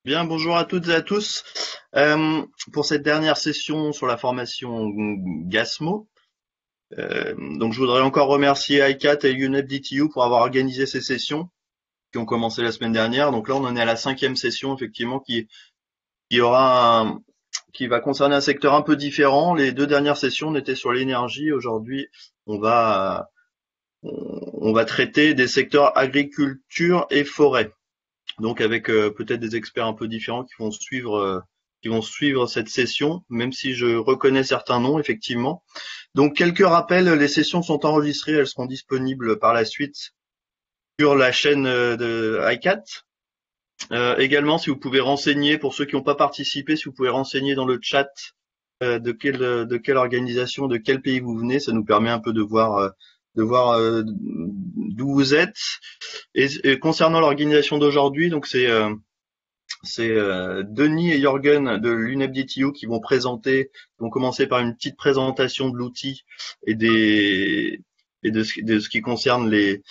Bien, bonjour à toutes et à tous. Pour cette dernière session sur la formation GASMO, donc je voudrais encore remercier ICAT et UNEP-DTU pour avoir organisé ces sessions qui ont commencé la semaine dernière. Donc là, on en est à la cinquième session, effectivement, qui aura qui va concerner un secteur un peu différent. Les deux dernières sessions, on était sur l'énergie. Aujourd'hui, on va, on va traiter des secteurs agriculture et forêt. Donc avec peut-être des experts un peu différents qui vont suivre cette session, même si je reconnais certains noms effectivement. Donc quelques rappels, les sessions sont enregistrées, elles seront disponibles par la suite sur la chaîne de iCat. Également, si vous pouvez renseigner pour ceux qui n'ont pas participé, si vous pouvez renseigner dans le chat de quelle organisation, de quel pays vous venez, ça nous permet un peu de voir d'où vous êtes. Et concernant l'organisation d'aujourd'hui, donc c'est Denis et Jorgen de l'UNEP-DTU qui vont présenter, qui vont commencer par une petite présentation de l'outil et de ce qui concerne les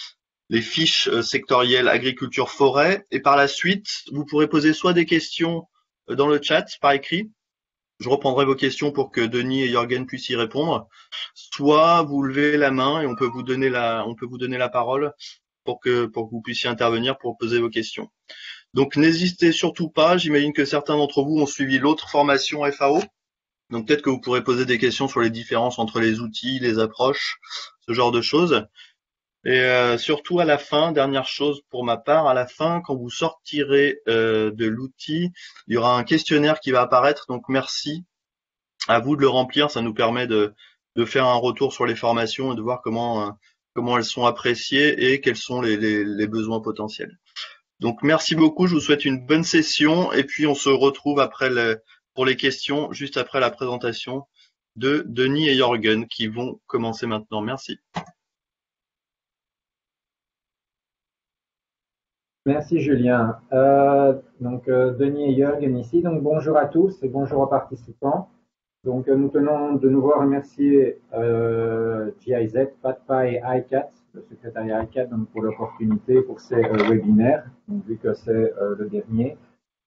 fiches sectorielles agriculture-forêt. Et par la suite, vous pourrez poser soit des questions dans le chat par écrit. Je reprendrai vos questions pour que Denis et Jorgen puissent y répondre. Soit vous levez la main et on peut vous donner la parole pour que vous puissiez intervenir pour poser vos questions. Donc n'hésitez surtout pas, j'imagine que certains d'entre vous ont suivi l'autre formation FAO, donc peut-être que vous pourrez poser des questions sur les différences entre les outils, les approches, ce genre de choses. Et surtout à la fin, dernière chose pour ma part, à la fin, quand vous sortirez de l'outil, il y aura un questionnaire qui va apparaître, donc merci à vous de le remplir, ça nous permet de faire un retour sur les formations et de voir comment elles sont appréciées et quels sont les besoins potentiels. Donc merci beaucoup, je vous souhaite une bonne session et puis on se retrouve pour les questions juste après la présentation de Denis et Jorgen qui vont commencer maintenant. Merci. Merci Julien. Denis et Jürgen ici. Donc bonjour à tous et bonjour aux participants. Nous tenons de nouveau à remercier GIZ, FATPA et ICAT, le secrétariat ICAT, pour l'opportunité pour ces webinaires, donc, vu que c'est le dernier.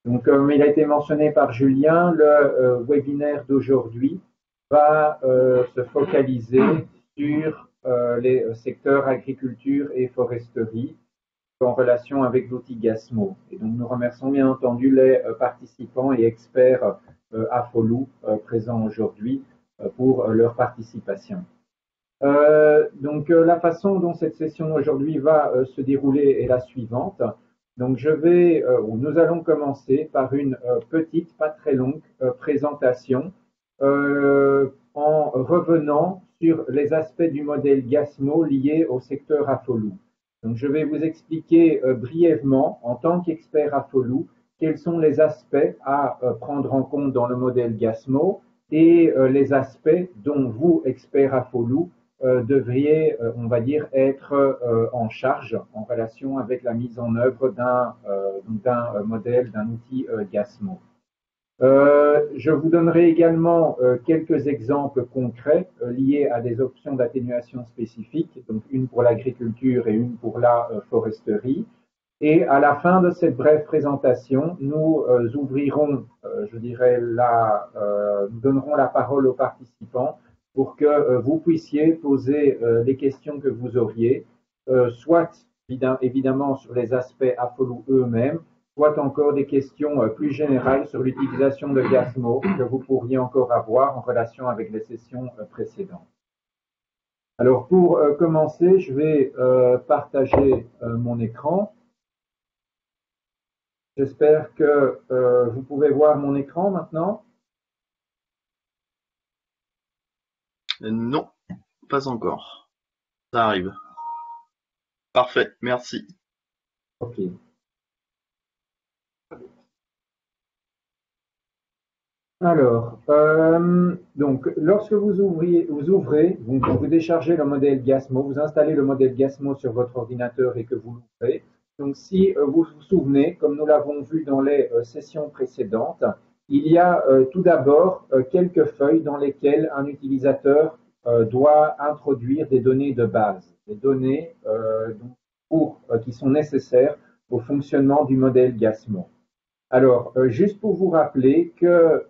Donc comme il a été mentionné par Julien, le webinaire d'aujourd'hui va se focaliser sur les secteurs agriculture et foresterie en relation avec l'outil Gasmo. Et donc, nous remercions bien entendu les participants et experts AFOLU présents aujourd'hui pour leur participation. La façon dont cette session aujourd'hui va se dérouler est la suivante. Donc, nous allons commencer par une petite, pas très longue présentation en revenant sur les aspects du modèle Gasmo liés au secteur AFOLU. Donc, je vais vous expliquer brièvement, en tant qu'expert AFOLU, quels sont les aspects à prendre en compte dans le modèle Gasmo et les aspects dont vous, experts AFOLU, devriez, on va dire, être en charge en relation avec la mise en œuvre d'un modèle, d'un outil Gasmo. Je vous donnerai également quelques exemples concrets liés à des options d'atténuation spécifiques, donc une pour l'agriculture et une pour la foresterie. Et à la fin de cette brève présentation, nous ouvrirons, nous donnerons la parole aux participants pour que vous puissiez poser les questions que vous auriez, soit évidemment sur les aspects AFOLU eux-mêmes, soit encore des questions plus générales sur l'utilisation de Gasmo que vous pourriez encore avoir en relation avec les sessions précédentes. Alors pour commencer, je vais partager mon écran. J'espère que vous pouvez voir mon écran maintenant. Non, pas encore. Ça arrive. Parfait, merci. OK. Alors, lorsque vous ouvrez, vous déchargez le modèle Gasmo, vous installez le modèle Gasmo sur votre ordinateur et que vous l'ouvrez. Donc, si vous vous souvenez, comme nous l'avons vu dans les sessions précédentes, il y a tout d'abord quelques feuilles dans lesquelles un utilisateur doit introduire des données de base, des données qui sont nécessaires au fonctionnement du modèle Gasmo. Alors, juste pour vous rappeler que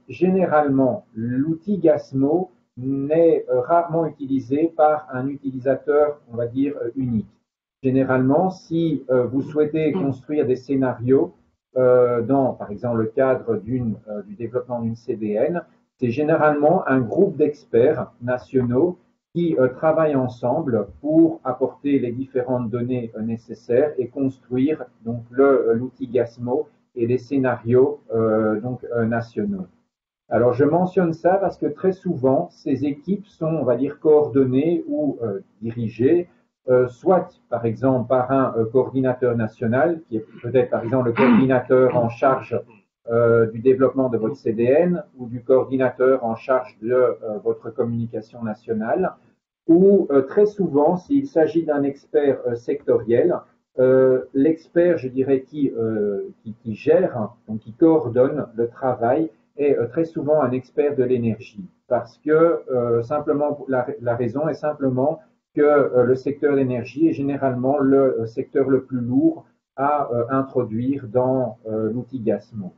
généralement, l'outil Gasmo n'est rarement utilisé par un utilisateur, on va dire, unique. Généralement, si vous souhaitez construire des scénarios dans, par exemple, le cadre du développement d'une CDN, c'est généralement un groupe d'experts nationaux qui travaillent ensemble pour apporter les différentes données nécessaires et construire donc l'outil Gasmo et les scénarios nationaux. Alors je mentionne ça parce que très souvent ces équipes sont, on va dire, coordonnées ou dirigées, soit par exemple par un coordinateur national qui est peut-être par exemple le coordinateur en charge du développement de votre CDN ou du coordinateur en charge de votre communication nationale, ou très souvent, s'il s'agit d'un expert sectoriel, l'expert, je dirais, qui gère, donc qui coordonne le travail, est très souvent un expert de l'énergie. Parce que simplement, la raison est simplement que le secteur de l'énergie est généralement le secteur le plus lourd à introduire dans l'outil Gasmo.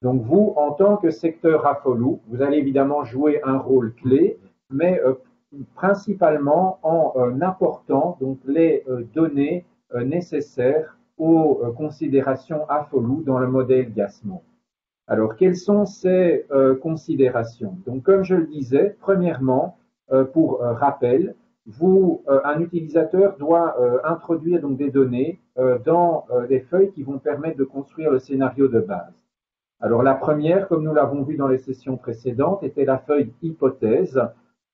Donc vous, en tant que secteur AFOLU, vous allez évidemment jouer un rôle clé, mais principalement en apportant donc les données nécessaires aux considérations AFOLU dans le modèle Gasmo. Alors, quelles sont ces considérations? Donc, comme je le disais, premièrement, pour rappel, un utilisateur doit introduire donc des données dans des feuilles qui vont permettre de construire le scénario de base. Alors, la première, comme nous l'avons vu dans les sessions précédentes, était la feuille hypothèse,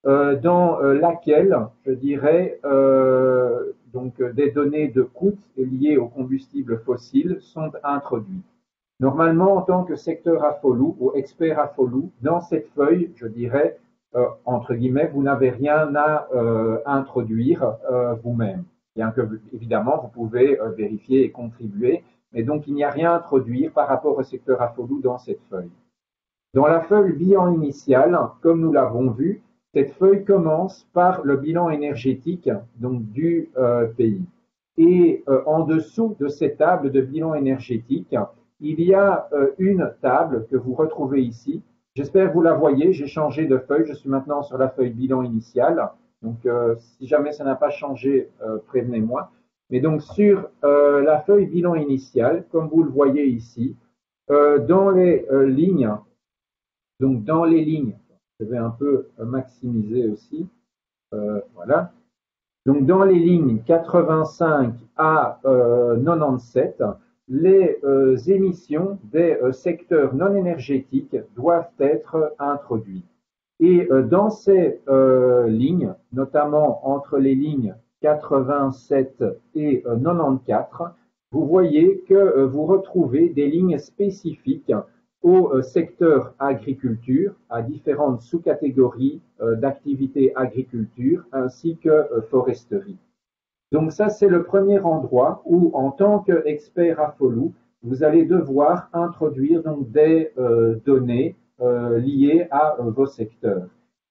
dans laquelle, je dirais, donc des données de coûts liées au combustible fossile sont introduites. Normalement, en tant que secteur AFOLU ou expert AFOLU, dans cette feuille, je dirais, entre guillemets, vous n'avez rien à introduire vous-même. Bien que, évidemment, vous pouvez vérifier et contribuer, mais donc il n'y a rien à introduire par rapport au secteur AFOLU dans cette feuille. Dans la feuille bilan initial, comme nous l'avons vu, cette feuille commence par le bilan énergétique donc, du pays. Et en dessous de cette table de bilan énergétique, il y a une table que vous retrouvez ici. J'espère que vous la voyez. J'ai changé de feuille. Je suis maintenant sur la feuille bilan initial. Donc, si jamais ça n'a pas changé, prévenez-moi. Mais donc, sur la feuille bilan initial, comme vous le voyez ici, dans les lignes, donc dans les lignes, je vais un peu maximiser aussi. Voilà. Donc, dans les lignes 85 à 97, les émissions des secteurs non énergétiques doivent être introduites. Et dans ces lignes, notamment entre les lignes 87 et 94, vous voyez que vous retrouvez des lignes spécifiques au secteur agriculture, à différentes sous-catégories d'activités agriculture ainsi que foresterie. Donc ça, c'est le premier endroit où, en tant qu'expert AFOLU, vous allez devoir introduire donc des données liées à vos secteurs.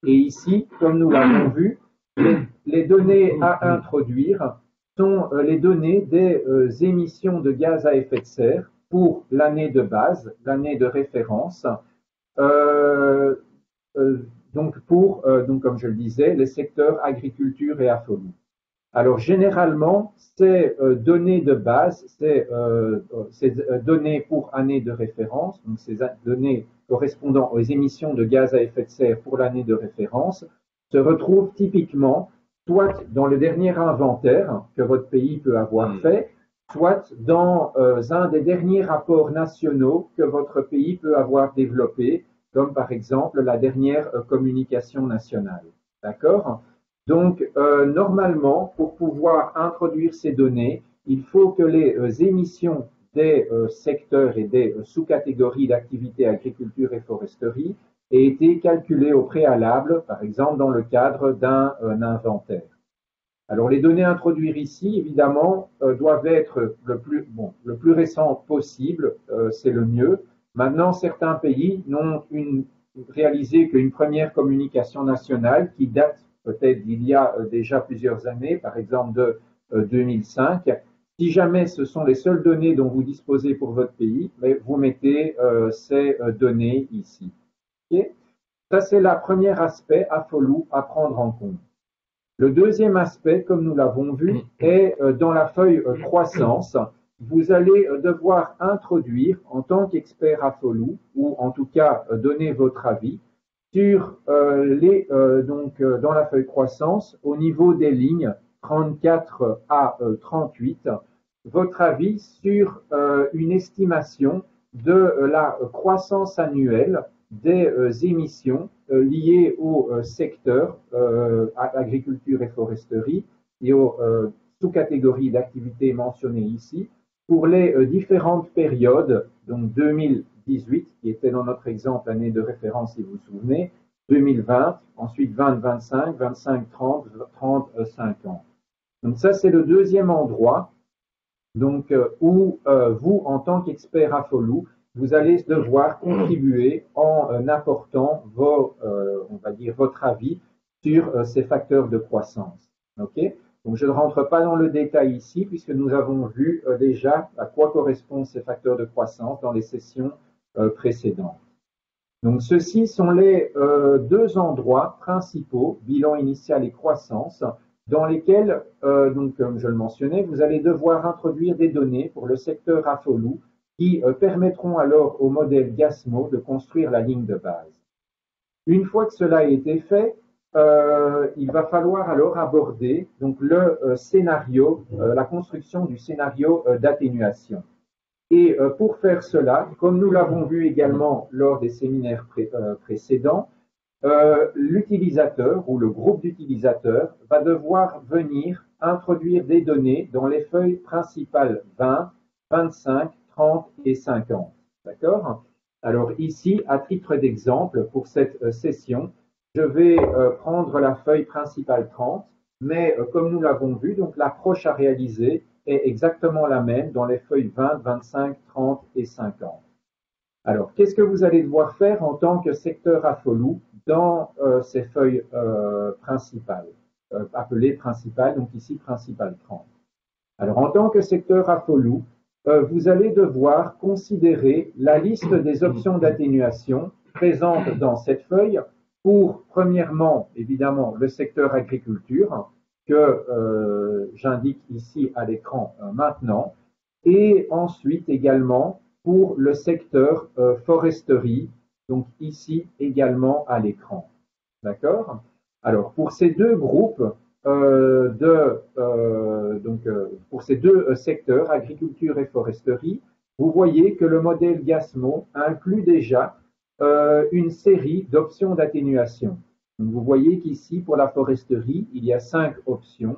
Et ici, comme nous l'avons vu, les données à introduire sont les données des émissions de gaz à effet de serre pour l'année de base, l'année de référence, donc comme je le disais, les secteurs agriculture et AFOLU. Alors généralement, ces données de base, ces données pour année de référence, donc ces données correspondant aux émissions de gaz à effet de serre pour l'année de référence, se retrouvent typiquement soit dans le dernier inventaire que votre pays peut avoir fait, soit dans un des derniers rapports nationaux que votre pays peut avoir développé, comme par exemple la dernière communication nationale. D'accord? Donc, normalement, pour pouvoir introduire ces données, il faut que les émissions des secteurs et des sous-catégories d'activités agriculture et foresterie aient été calculées au préalable, par exemple dans le cadre d'un inventaire. Alors, les données à introduire ici, évidemment, doivent être le plus récent possible, c'est le mieux. Maintenant, certains pays n'ont réalisé qu'une première communication nationale qui date peut-être d'il y a déjà plusieurs années, par exemple de 2005, Si jamais ce sont les seules données dont vous disposez pour votre pays, mais vous mettez ces données ici. Okay. Ça, c'est le premier aspect AFOLU à prendre en compte. Le deuxième aspect, comme nous l'avons vu, est dans la feuille croissance. Vous allez devoir introduire, en tant qu'expert AFOLU, ou en tout cas donner votre avis, sur dans la feuille croissance, au niveau des lignes 34 à 38, votre avis sur une estimation de la croissance annuelle des émissions liées au secteur agriculture et foresterie et aux sous-catégories d'activités mentionnées ici pour les différentes périodes, donc 2018, qui était dans notre exemple l'année de référence si vous vous souvenez, 2020, ensuite 2025, 25, 30, 30, 50. Donc ça, c'est le deuxième endroit donc, où vous, en tant qu'expert AFOLU, vous allez devoir contribuer en apportant on va dire, votre avis sur ces facteurs de croissance. Okay. Donc, je ne rentre pas dans le détail ici, puisque nous avons vu déjà à quoi correspondent ces facteurs de croissance dans les sessions précédentes. Donc, ceux-ci sont les deux endroits principaux, bilan initial et croissance, dans lesquels, donc, comme je le mentionnais, vous allez devoir introduire des données pour le secteur AFOLU qui permettront alors au modèle GASMO de construire la ligne de base. Une fois que cela a été fait, il va falloir alors aborder donc, le scénario, la construction du scénario d'atténuation. Et pour faire cela, comme nous l'avons vu également lors des séminaires précédents, l'utilisateur ou le groupe d'utilisateurs va devoir venir introduire des données dans les feuilles principales 20, 25, 30 et 50. D'accord? Alors ici, à titre d'exemple, pour cette session, je vais prendre la feuille principale 30, mais comme nous l'avons vu, donc l'approche à réaliser est exactement la même dans les feuilles 20, 25, 30 et 50. Alors, qu'est-ce que vous allez devoir faire en tant que secteur AFOLU dans ces feuilles principales, appelées principales, donc ici principale 30. Alors, en tant que secteur AFOLU, vous allez devoir considérer la liste des options d'atténuation présentes dans cette feuille pour, premièrement, évidemment, le secteur agriculture, que j'indique ici à l'écran maintenant, et ensuite également pour le secteur foresterie, donc ici également à l'écran. D'accord? Alors, pour ces deux groupes, pour ces deux secteurs, agriculture et foresterie, vous voyez que le modèle GASMO inclut déjà une série d'options d'atténuation. Vous voyez qu'ici, pour la foresterie, il y a 5 options.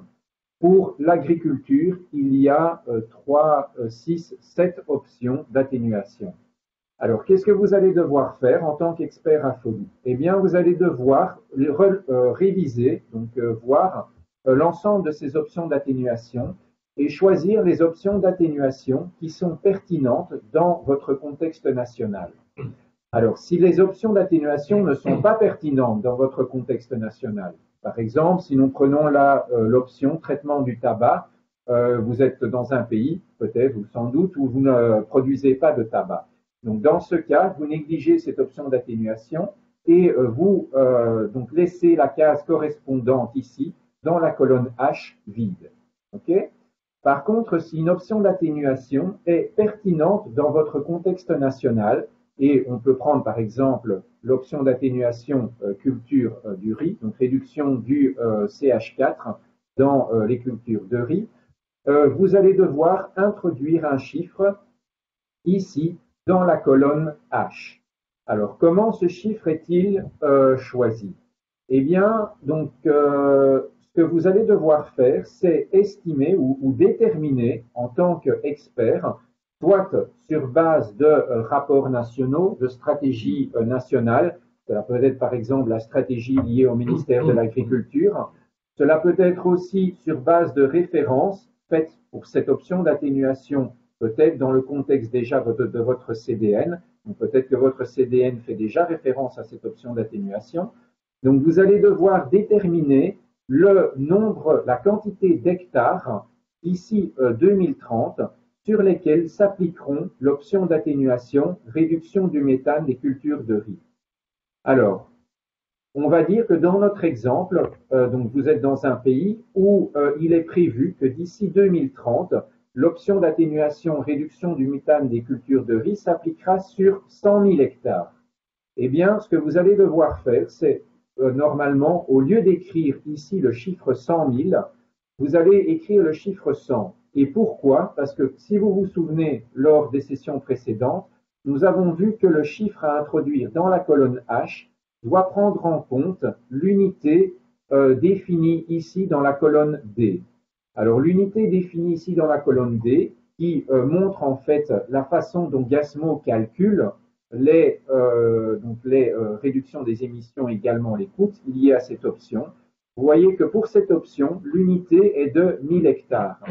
Pour l'agriculture, il y a 3, 6, 7 options d'atténuation. Alors, qu'est-ce que vous allez devoir faire en tant qu'expert AFOLU? Eh bien, vous allez devoir réviser, donc voir l'ensemble de ces options d'atténuation et choisir les options d'atténuation qui sont pertinentes dans votre contexte national. Alors, si les options d'atténuation ne sont pas pertinentes dans votre contexte national, par exemple, si nous prenons l'option traitement du tabac, vous êtes dans un pays, peut-être ou sans doute, où vous ne produisez pas de tabac. Donc, dans ce cas, vous négligez cette option d'atténuation et vous donc laissez la case correspondante ici dans la colonne H vide. Okay. Par contre, si une option d'atténuation est pertinente dans votre contexte national, et on peut prendre par exemple l'option d'atténuation culture du riz, donc réduction du CH4 dans les cultures de riz, vous allez devoir introduire un chiffre ici dans la colonne H. Alors, comment ce chiffre est-il choisi? Eh bien, donc, ce que vous allez devoir faire, c'est estimer ou déterminer en tant qu'expert, soit sur base de rapports nationaux, de stratégies nationales, cela peut être par exemple la stratégie liée au ministère de l'Agriculture, cela peut être aussi sur base de références faites pour cette option d'atténuation, peut-être dans le contexte déjà de votre CDN, donc peut-être que votre CDN fait déjà référence à cette option d'atténuation. Donc vous allez devoir déterminer le nombre, la quantité d'hectares d'ici 2030 sur lesquels s'appliqueront l'option d'atténuation réduction du méthane des cultures de riz. Alors, on va dire que dans notre exemple, donc vous êtes dans un pays où il est prévu que d'ici 2030, l'option d'atténuation réduction du méthane des cultures de riz s'appliquera sur 100 000 hectares. Eh bien, ce que vous allez devoir faire, c'est normalement, au lieu d'écrire ici le chiffre 100 000, vous allez écrire le chiffre 100. Et pourquoi? Parce que si vous vous souvenez, lors des sessions précédentes, nous avons vu que le chiffre à introduire dans la colonne H doit prendre en compte l'unité définie ici dans la colonne D. Alors, l'unité définie ici dans la colonne D, qui montre en fait la façon dont Gasmo calcule les réductions des émissions, également les coûts liés à cette option. Vous voyez que pour cette option, l'unité est de 1000 hectares.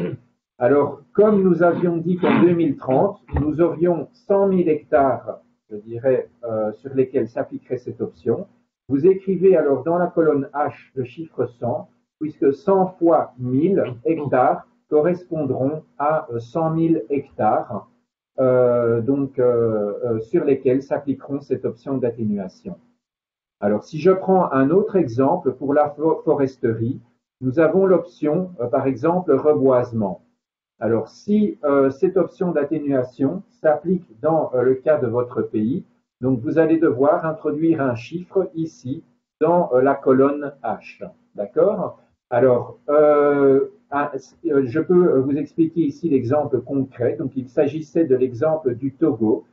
Alors, comme nous avions dit qu'en 2030, nous aurions 100 000 hectares, je dirais, sur lesquels s'appliquerait cette option, vous écrivez alors dans la colonne H le chiffre 100, puisque 100 fois 1000 hectares correspondront à 100 000 hectares, sur lesquels s'appliqueront cette option d'atténuation. Alors, si je prends un autre exemple pour la foresterie, nous avons l'option, par exemple, reboisement. Alors, si cette option d'atténuation s'applique dans le cas de votre pays, donc vous allez devoir introduire un chiffre ici dans la colonne H. D'accord? Alors, je peux vous expliquer ici l'exemple concret. Donc, il s'agissait de l'exemple du Togo.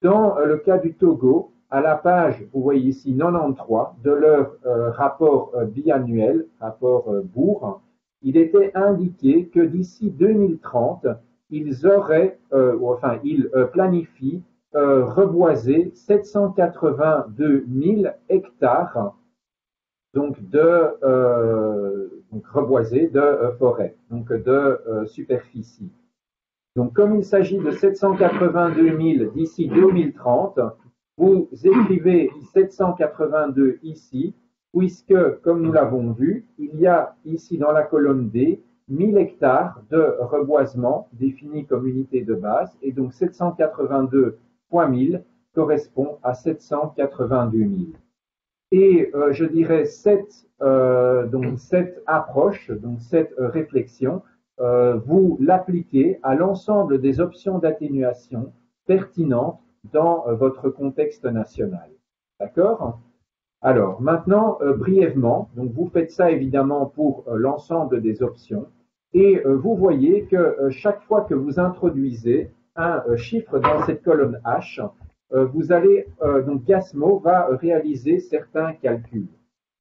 Dans le cas du Togo, à la page, vous voyez ici 93 de leur rapport biannuel, rapport Bourg, il était indiqué que d'ici 2030, ils planifient reboiser 782 000 hectares reboiser de forêt, donc de superficie. Donc, comme il s'agit de 782 000 d'ici 2030, vous écrivez 782 ici, puisque, comme nous l'avons vu, il y a ici dans la colonne D 1000 hectares de reboisement définis comme unité de base, et donc 782 fois 1000 correspond à 782 000. Et je dirais cette approche, donc cette réflexion, vous l'appliquez à l'ensemble des options d'atténuation pertinentes dans votre contexte national. D'accord? Alors, maintenant, brièvement, donc vous faites ça évidemment pour l'ensemble des options, et vous voyez que chaque fois que vous introduisez un chiffre dans cette colonne H, vous allez, donc Gasmo va réaliser certains calculs.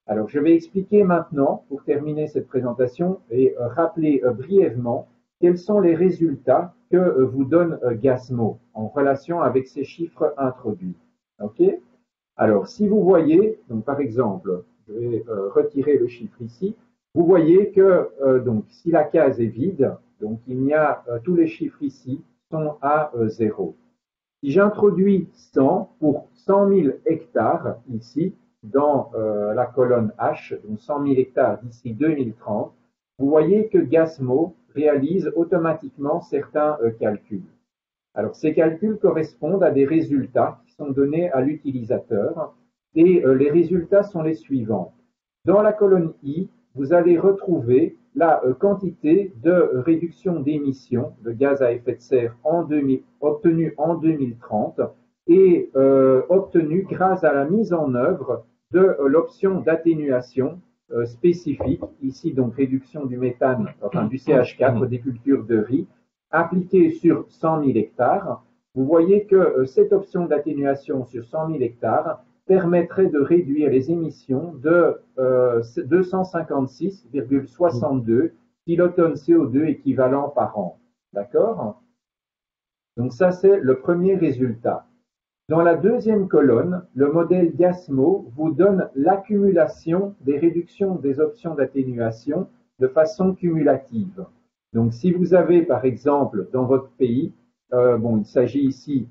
Alors, je vais expliquer maintenant, pour terminer cette présentation, et rappeler brièvement quels sont les résultats que vous donne Gasmo en relation avec ces chiffres introduits. OK? Alors, si vous voyez, donc par exemple, je vais retirer le chiffre ici, vous voyez que donc si la case est vide, donc il y a tous les chiffres ici sont à 0. Si j'introduis 100 pour 100 000 hectares ici, dans la colonne H, donc 100 000 hectares d'ici 2030, vous voyez que Gasmo réalise automatiquement certains calculs. Alors, ces calculs correspondent à des résultats qui sont donnés à l'utilisateur, et les résultats sont les suivants. Dans la colonne I, vous allez retrouver la quantité de réduction d'émissions de gaz à effet de serre obtenue en 2030 et obtenue grâce à la mise en œuvre de l'option d'atténuation spécifique, ici donc réduction du méthane, enfin du CH4 des cultures de riz, appliquée sur 100 000 hectares. Vous voyez que cette option d'atténuation sur 100 000 hectares permettrait de réduire les émissions de 256,62 kilotonnes CO2 équivalent par an. D'accord? Donc ça, c'est le premier résultat. Dans la deuxième colonne, le modèle Gasmo vous donne l'accumulation des réductions des options d'atténuation de façon cumulative. Donc, si vous avez, par exemple, dans votre pays, il s'agit ici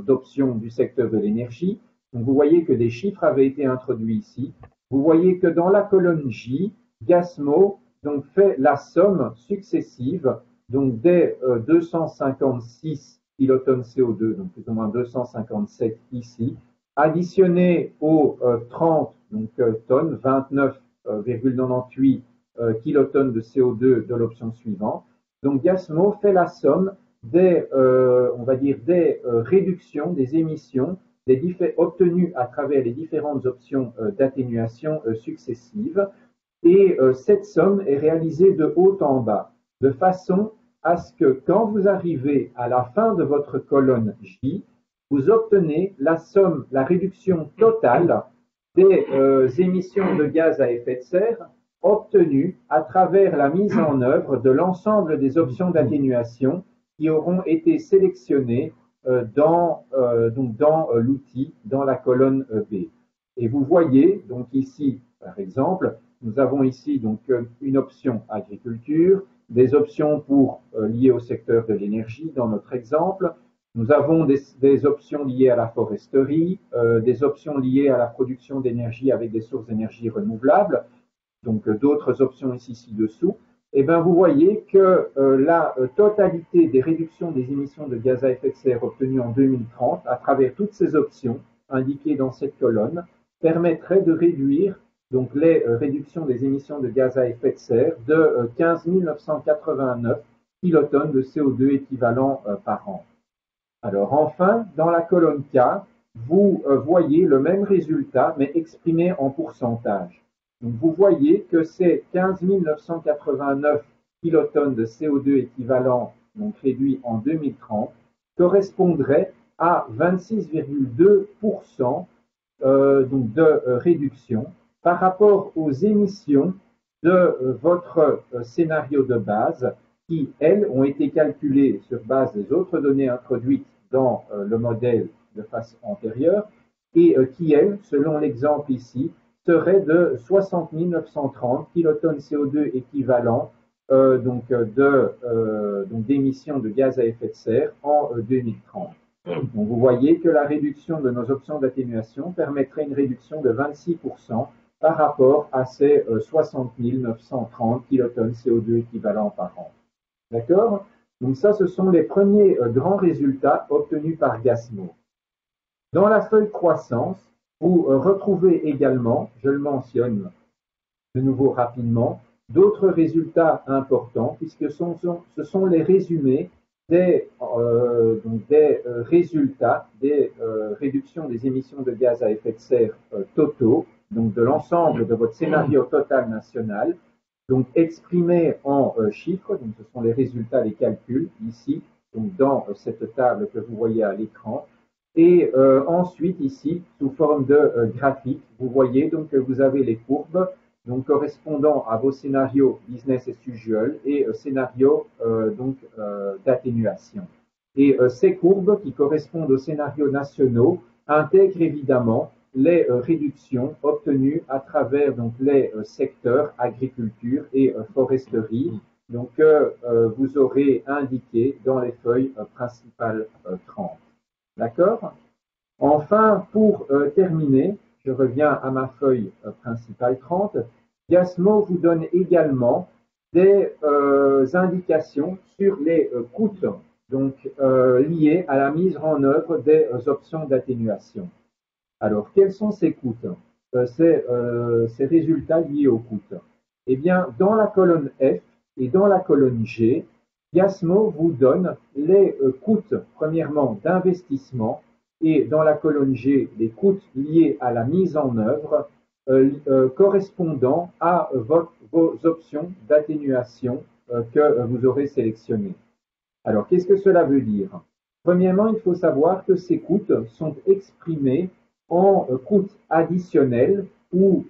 d'options du secteur de l'énergie. Donc, vous voyez que des chiffres avaient été introduits ici. Vous voyez que dans la colonne J, Gasmo donc fait la somme successive donc des 256 kilotonnes CO2, donc plus ou moins 257 ici, additionné aux 30 donc, tonnes, 29,98 kilotonnes de CO2 de l'option suivante. Donc Gasmo fait la somme des, on va dire, des réductions des émissions obtenues à travers les différentes options d'atténuation successives. Et cette somme est réalisée de haut en bas, de façon à ce que quand vous arrivez à la fin de votre colonne J, vous obtenez la somme, la réduction totale des émissions de gaz à effet de serre obtenues à travers la mise en œuvre de l'ensemble des options d'atténuation qui auront été sélectionnées dans l'outil, dans la colonne B. Et vous voyez donc ici, par exemple, nous avons ici donc une option agriculture, des options liées au secteur de l'énergie dans notre exemple. Nous avons des options liées à la foresterie, des options liées à la production d'énergie avec des sources d'énergie renouvelables, donc d'autres options ici ci-dessous. Et bien vous voyez que la totalité des réductions des émissions de gaz à effet de serre obtenues en 2030 à travers toutes ces options indiquées dans cette colonne permettrait de réduire donc les réductions des émissions de gaz à effet de serre de 15 989 kilotonnes de CO2 équivalent par an. Alors enfin, dans la colonne K, vous voyez le même résultat, mais exprimé en pourcentage. Donc vous voyez que ces 15 989 kilotonnes de CO2 équivalent, donc réduits en 2030, correspondraient à 26,2% donc de réduction par rapport aux émissions de votre scénario de base qui, elles, ont été calculées sur base des autres données introduites dans le modèle de face antérieure et qui, elles, selon l'exemple ici, seraient de 60 930 kilotonnes CO2 équivalent donc d'émissions de gaz à effet de serre en 2030. Donc vous voyez que la réduction de nos options d'atténuation permettrait une réduction de 26% par rapport à ces 60 930 kilotonnes CO2 équivalent par an. D'accord? Donc ça, ce sont les premiers grands résultats obtenus par Gasmo. Dans la feuille croissance, vous retrouvez également, je le mentionne de nouveau rapidement, d'autres résultats importants puisque ce sont les résumés des résultats des réductions des émissions de gaz à effet de serre totaux, donc de l'ensemble de votre scénario total national, donc exprimés en chiffres, donc ce sont les résultats des calculs ici, donc dans cette table que vous voyez à l'écran, et ensuite ici, sous forme de graphique, vous voyez donc que vous avez les courbes donc correspondant à vos scénarios business as usual et scénarios d'atténuation. Et ces courbes qui correspondent aux scénarios nationaux intègrent évidemment les réductions obtenues à travers donc les secteurs agriculture et foresterie, donc vous aurez indiqué dans les feuilles principales 30. D'accord? Enfin, pour terminer, je reviens à ma feuille principale 30. Gasmo vous donne également des indications sur les coûts donc, liés à la mise en œuvre des options d'atténuation. Alors, quels sont ces coûts, ces résultats liés aux coûts? Eh bien, dans la colonne F et dans la colonne G, Gasmo vous donne les coûts, premièrement, d'investissement, et dans la colonne G, les coûts liés à la mise en œuvre correspondant à vos options d'atténuation que vous aurez sélectionnées. Alors, qu'est-ce que cela veut dire? Premièrement, il faut savoir que ces coûts sont exprimés en coûts additionnels ou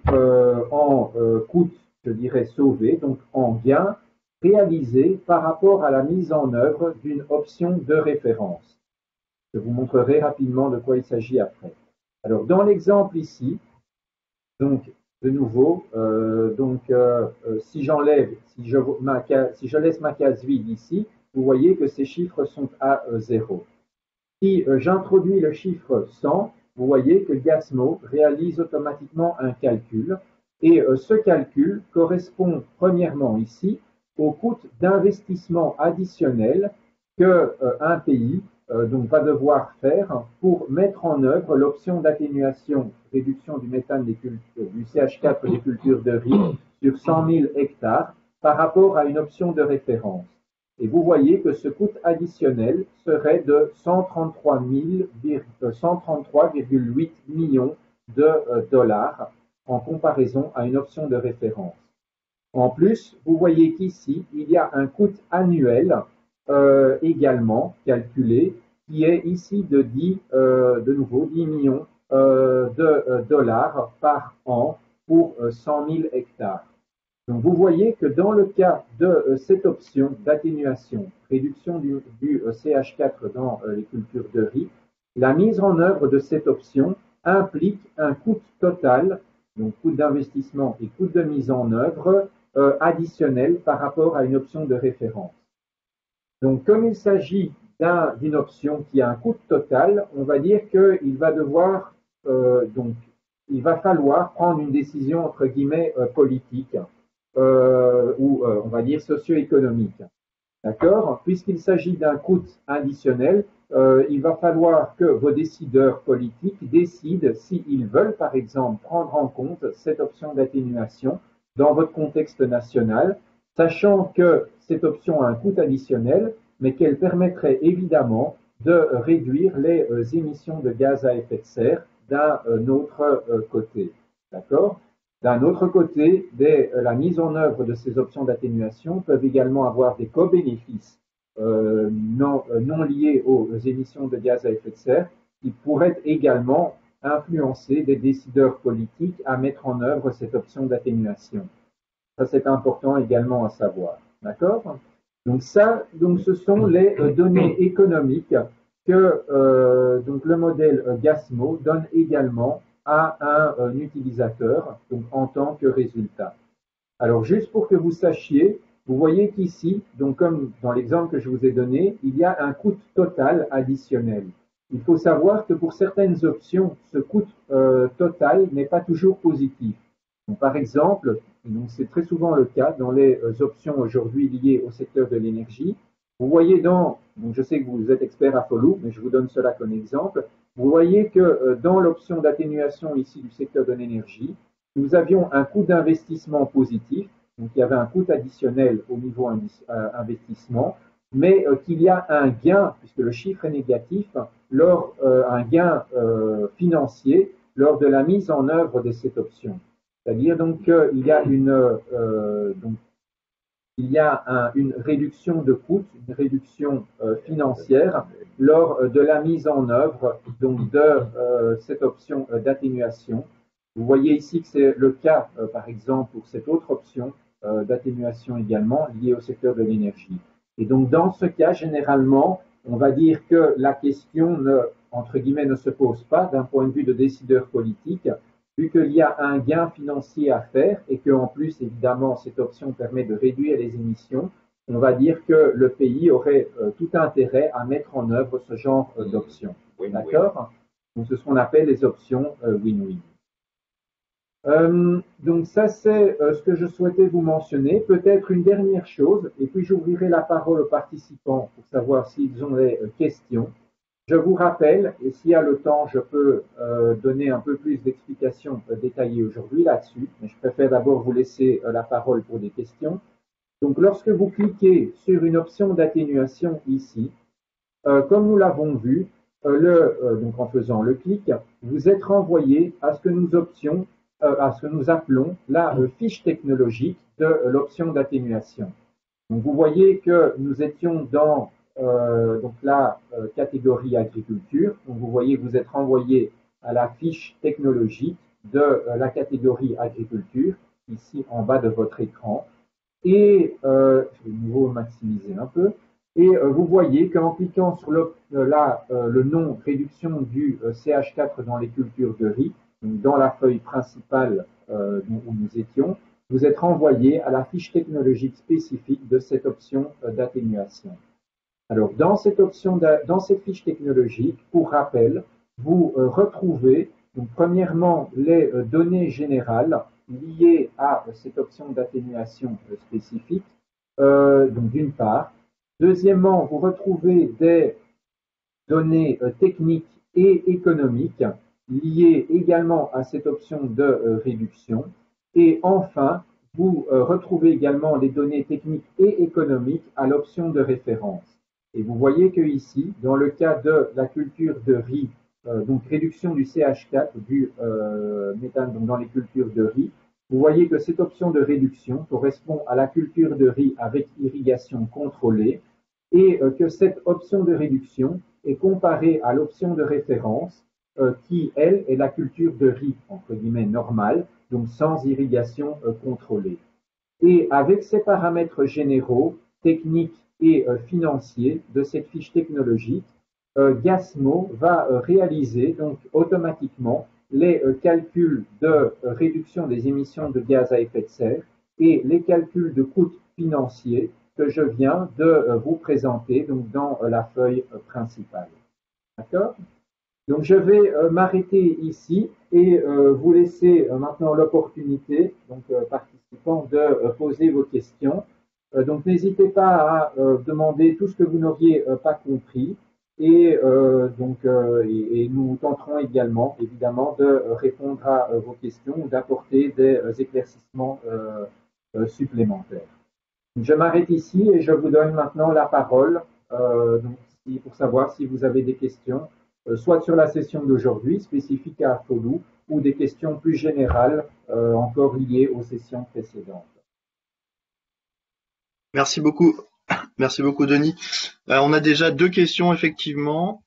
en coûts, je dirais, sauvés, donc en gains réalisés par rapport à la mise en œuvre d'une option de référence. Je vous montrerai rapidement de quoi il s'agit après. Alors, dans l'exemple ici, donc, de nouveau, si je laisse ma case vide ici, vous voyez que ces chiffres sont à 0. Si j'introduis le chiffre 100, vous voyez que Gasmo réalise automatiquement un calcul Et ce calcul correspond premièrement ici au coût d'investissement additionnel que un pays donc va devoir faire pour mettre en œuvre l'option d'atténuation, réduction du méthane du CH4 des cultures de riz sur 100 000 hectares par rapport à une option de référence. Et vous voyez que ce coût additionnel serait de 133,8 millions de dollars en comparaison à une option de référence. En plus, vous voyez qu'ici, il y a un coût annuel également calculé qui est ici de nouveau 10 millions de dollars par an pour 100 000 hectares. Donc vous voyez que dans le cas de cette option d'atténuation, réduction du CH4 dans les cultures de riz, la mise en œuvre de cette option implique un coût total, donc coût d'investissement et coût de mise en œuvre additionnel par rapport à une option de référence. Donc comme il s'agit d'une option qui a un coût total, on va dire qu'il va devoir, il va falloir prendre une décision entre guillemets politique ou on va dire socio-économique. D'accord? Puisqu'il s'agit d'un coût additionnel, il va falloir que vos décideurs politiques décident s'ils veulent, par exemple, prendre en compte cette option d'atténuation dans votre contexte national, sachant que cette option a un coût additionnel, mais qu'elle permettrait évidemment de réduire les émissions de gaz à effet de serre d'un autre côté. D'accord? D'un autre côté, la mise en œuvre de ces options d'atténuation peuvent également avoir des co-bénéfices non liés aux émissions de gaz à effet de serre qui pourraient également influencer des décideurs politiques à mettre en œuvre cette option d'atténuation. Ça, c'est important également à savoir. D'accord? Donc ce sont les données économiques que donc le modèle GASMO donne également à un utilisateur donc en tant que résultat. Alors juste pour que vous sachiez, vous voyez qu'ici, donc comme dans l'exemple que je vous ai donné, il y a un coût total additionnel. Il faut savoir que pour certaines options, ce coût total n'est pas toujours positif. Donc, par exemple, c'est très souvent le cas dans les options aujourd'hui liées au secteur de l'énergie. Vous voyez donc je sais que vous êtes expert à Follow, mais je vous donne cela comme exemple. Vous voyez que dans l'option d'atténuation ici du secteur de l'énergie, nous avions un coût d'investissement positif, donc il y avait un coût additionnel au niveau investissement, mais qu'il y a un gain, puisque le chiffre est négatif, un gain financier lors de la mise en œuvre de cette option. C'est-à-dire donc qu'il y a une réduction de coûts, une réduction financière lors de la mise en œuvre donc de cette option d'atténuation. Vous voyez ici que c'est le cas, par exemple, pour cette autre option d'atténuation également liée au secteur de l'énergie. Et donc, dans ce cas, généralement, on va dire que la question entre guillemets, ne se pose pas d'un point de vue de décideur politique, vu qu'il y a un gain financier à faire et qu'en plus, évidemment, cette option permet de réduire les émissions, on va dire que le pays aurait tout intérêt à mettre en œuvre ce genre d'options. D'accord? Donc, c'est ce qu'on appelle les options win-win. Donc ça, c'est ce que je souhaitais vous mentionner. Peut-être une dernière chose, et puis j'ouvrirai la parole aux participants pour savoir s'ils ont des questions. Je vous rappelle, et s'il y a le temps, je peux donner un peu plus d'explications détaillées aujourd'hui là-dessus, mais je préfère d'abord vous laisser la parole pour des questions. Donc lorsque vous cliquez sur une option d'atténuation ici, comme nous l'avons vu, donc en faisant le clic, vous êtes renvoyé à ce que nous appelons la fiche technologique de l'option d'atténuation. Donc vous voyez que nous étions dans donc la catégorie agriculture. Donc vous voyez que vous êtes renvoyé à la fiche technologique de la catégorie agriculture, ici en bas de votre écran. Et je vais de nouveau maximiser un peu. Et vous voyez qu'en cliquant sur le nom réduction du CH4 dans les cultures de riz, donc dans la feuille principale où nous étions, vous êtes renvoyé à la fiche technologique spécifique de cette option d'atténuation. Alors, dans cette fiche technologique, pour rappel, vous retrouvez, donc, premièrement, les données générales liées à cette option d'atténuation spécifique, donc d'une part. Deuxièmement, vous retrouvez des données techniques et économiques liées également à cette option de réduction. Et enfin, vous retrouvez également les données techniques et économiques à l'option de référence. Et vous voyez que ici, dans le cas de la culture de riz, donc réduction du CH4, du méthane donc dans les cultures de riz, vous voyez que cette option de réduction correspond à la culture de riz avec irrigation contrôlée et que cette option de réduction est comparée à l'option de référence qui, elle, est la culture de riz, entre guillemets, normale, donc sans irrigation contrôlée. Et avec ces paramètres généraux, techniques et financiers de cette fiche technologique, Gasmo va réaliser donc automatiquement les calculs de réduction des émissions de gaz à effet de serre et les calculs de coûts financiers que je viens de vous présenter donc dans la feuille principale. D'accord? Donc je vais m'arrêter ici et vous laisser maintenant l'opportunité, donc participants, de poser vos questions. Donc n'hésitez pas à demander tout ce que vous n'auriez pas compris et nous tenterons également évidemment de répondre à vos questions ou d'apporter des éclaircissements supplémentaires. Je m'arrête ici et je vous donne maintenant la parole pour savoir si vous avez des questions, soit sur la session d'aujourd'hui, spécifique à Folou, ou des questions plus générales, encore liées aux sessions précédentes. Merci beaucoup. Merci beaucoup, Denis. On a déjà 2 questions, effectivement.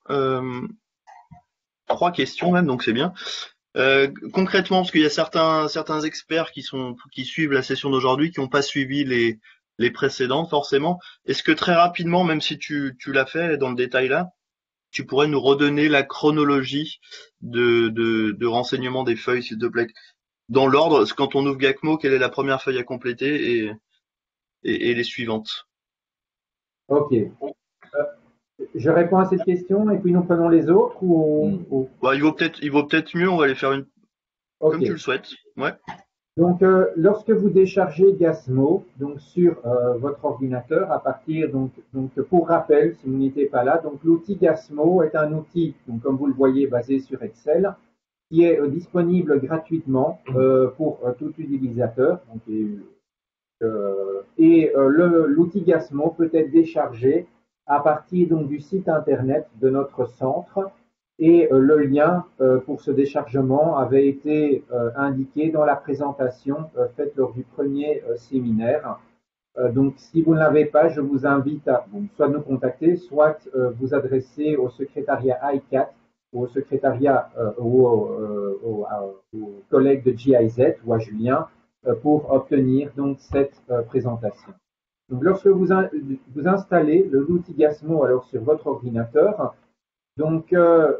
3 questions même, donc c'est bien. Concrètement, parce qu'il y a certains experts qui suivent la session d'aujourd'hui, qui n'ont pas suivi les précédentes, forcément. Est-ce que très rapidement, même si tu l'as fait dans le détail là, tu pourrais nous redonner la chronologie de renseignement des feuilles, s'il te plaît? Dans l'ordre, quand on ouvre Gacmo, quelle est la première feuille à compléter et les suivantes? Ok. Je réponds à cette question et puis nous prenons les autres Bah, il vaut peut-être mieux, on va les faire une comme tu le souhaites. Ouais. Donc, lorsque vous déchargez Gasmo donc sur votre ordinateur, à partir donc pour rappel, si vous n'étiez pas là, donc l'outil Gasmo est un outil, donc comme vous le voyez, basé sur Excel, qui est disponible gratuitement pour tout utilisateur. Donc, l'outil Gasmo peut être déchargé à partir donc du site internet de notre centre. Et le lien pour ce déchargement avait été indiqué dans la présentation faite lors du premier séminaire. Donc, si vous ne l'avez pas, je vous invite à soit nous contacter, soit vous adresser au secrétariat ICAT ou au secrétariat aux collègues de GIZ ou à Julien pour obtenir donc cette présentation. Donc, lorsque vous installez l'outil Gasmo alors sur votre ordinateur, donc, que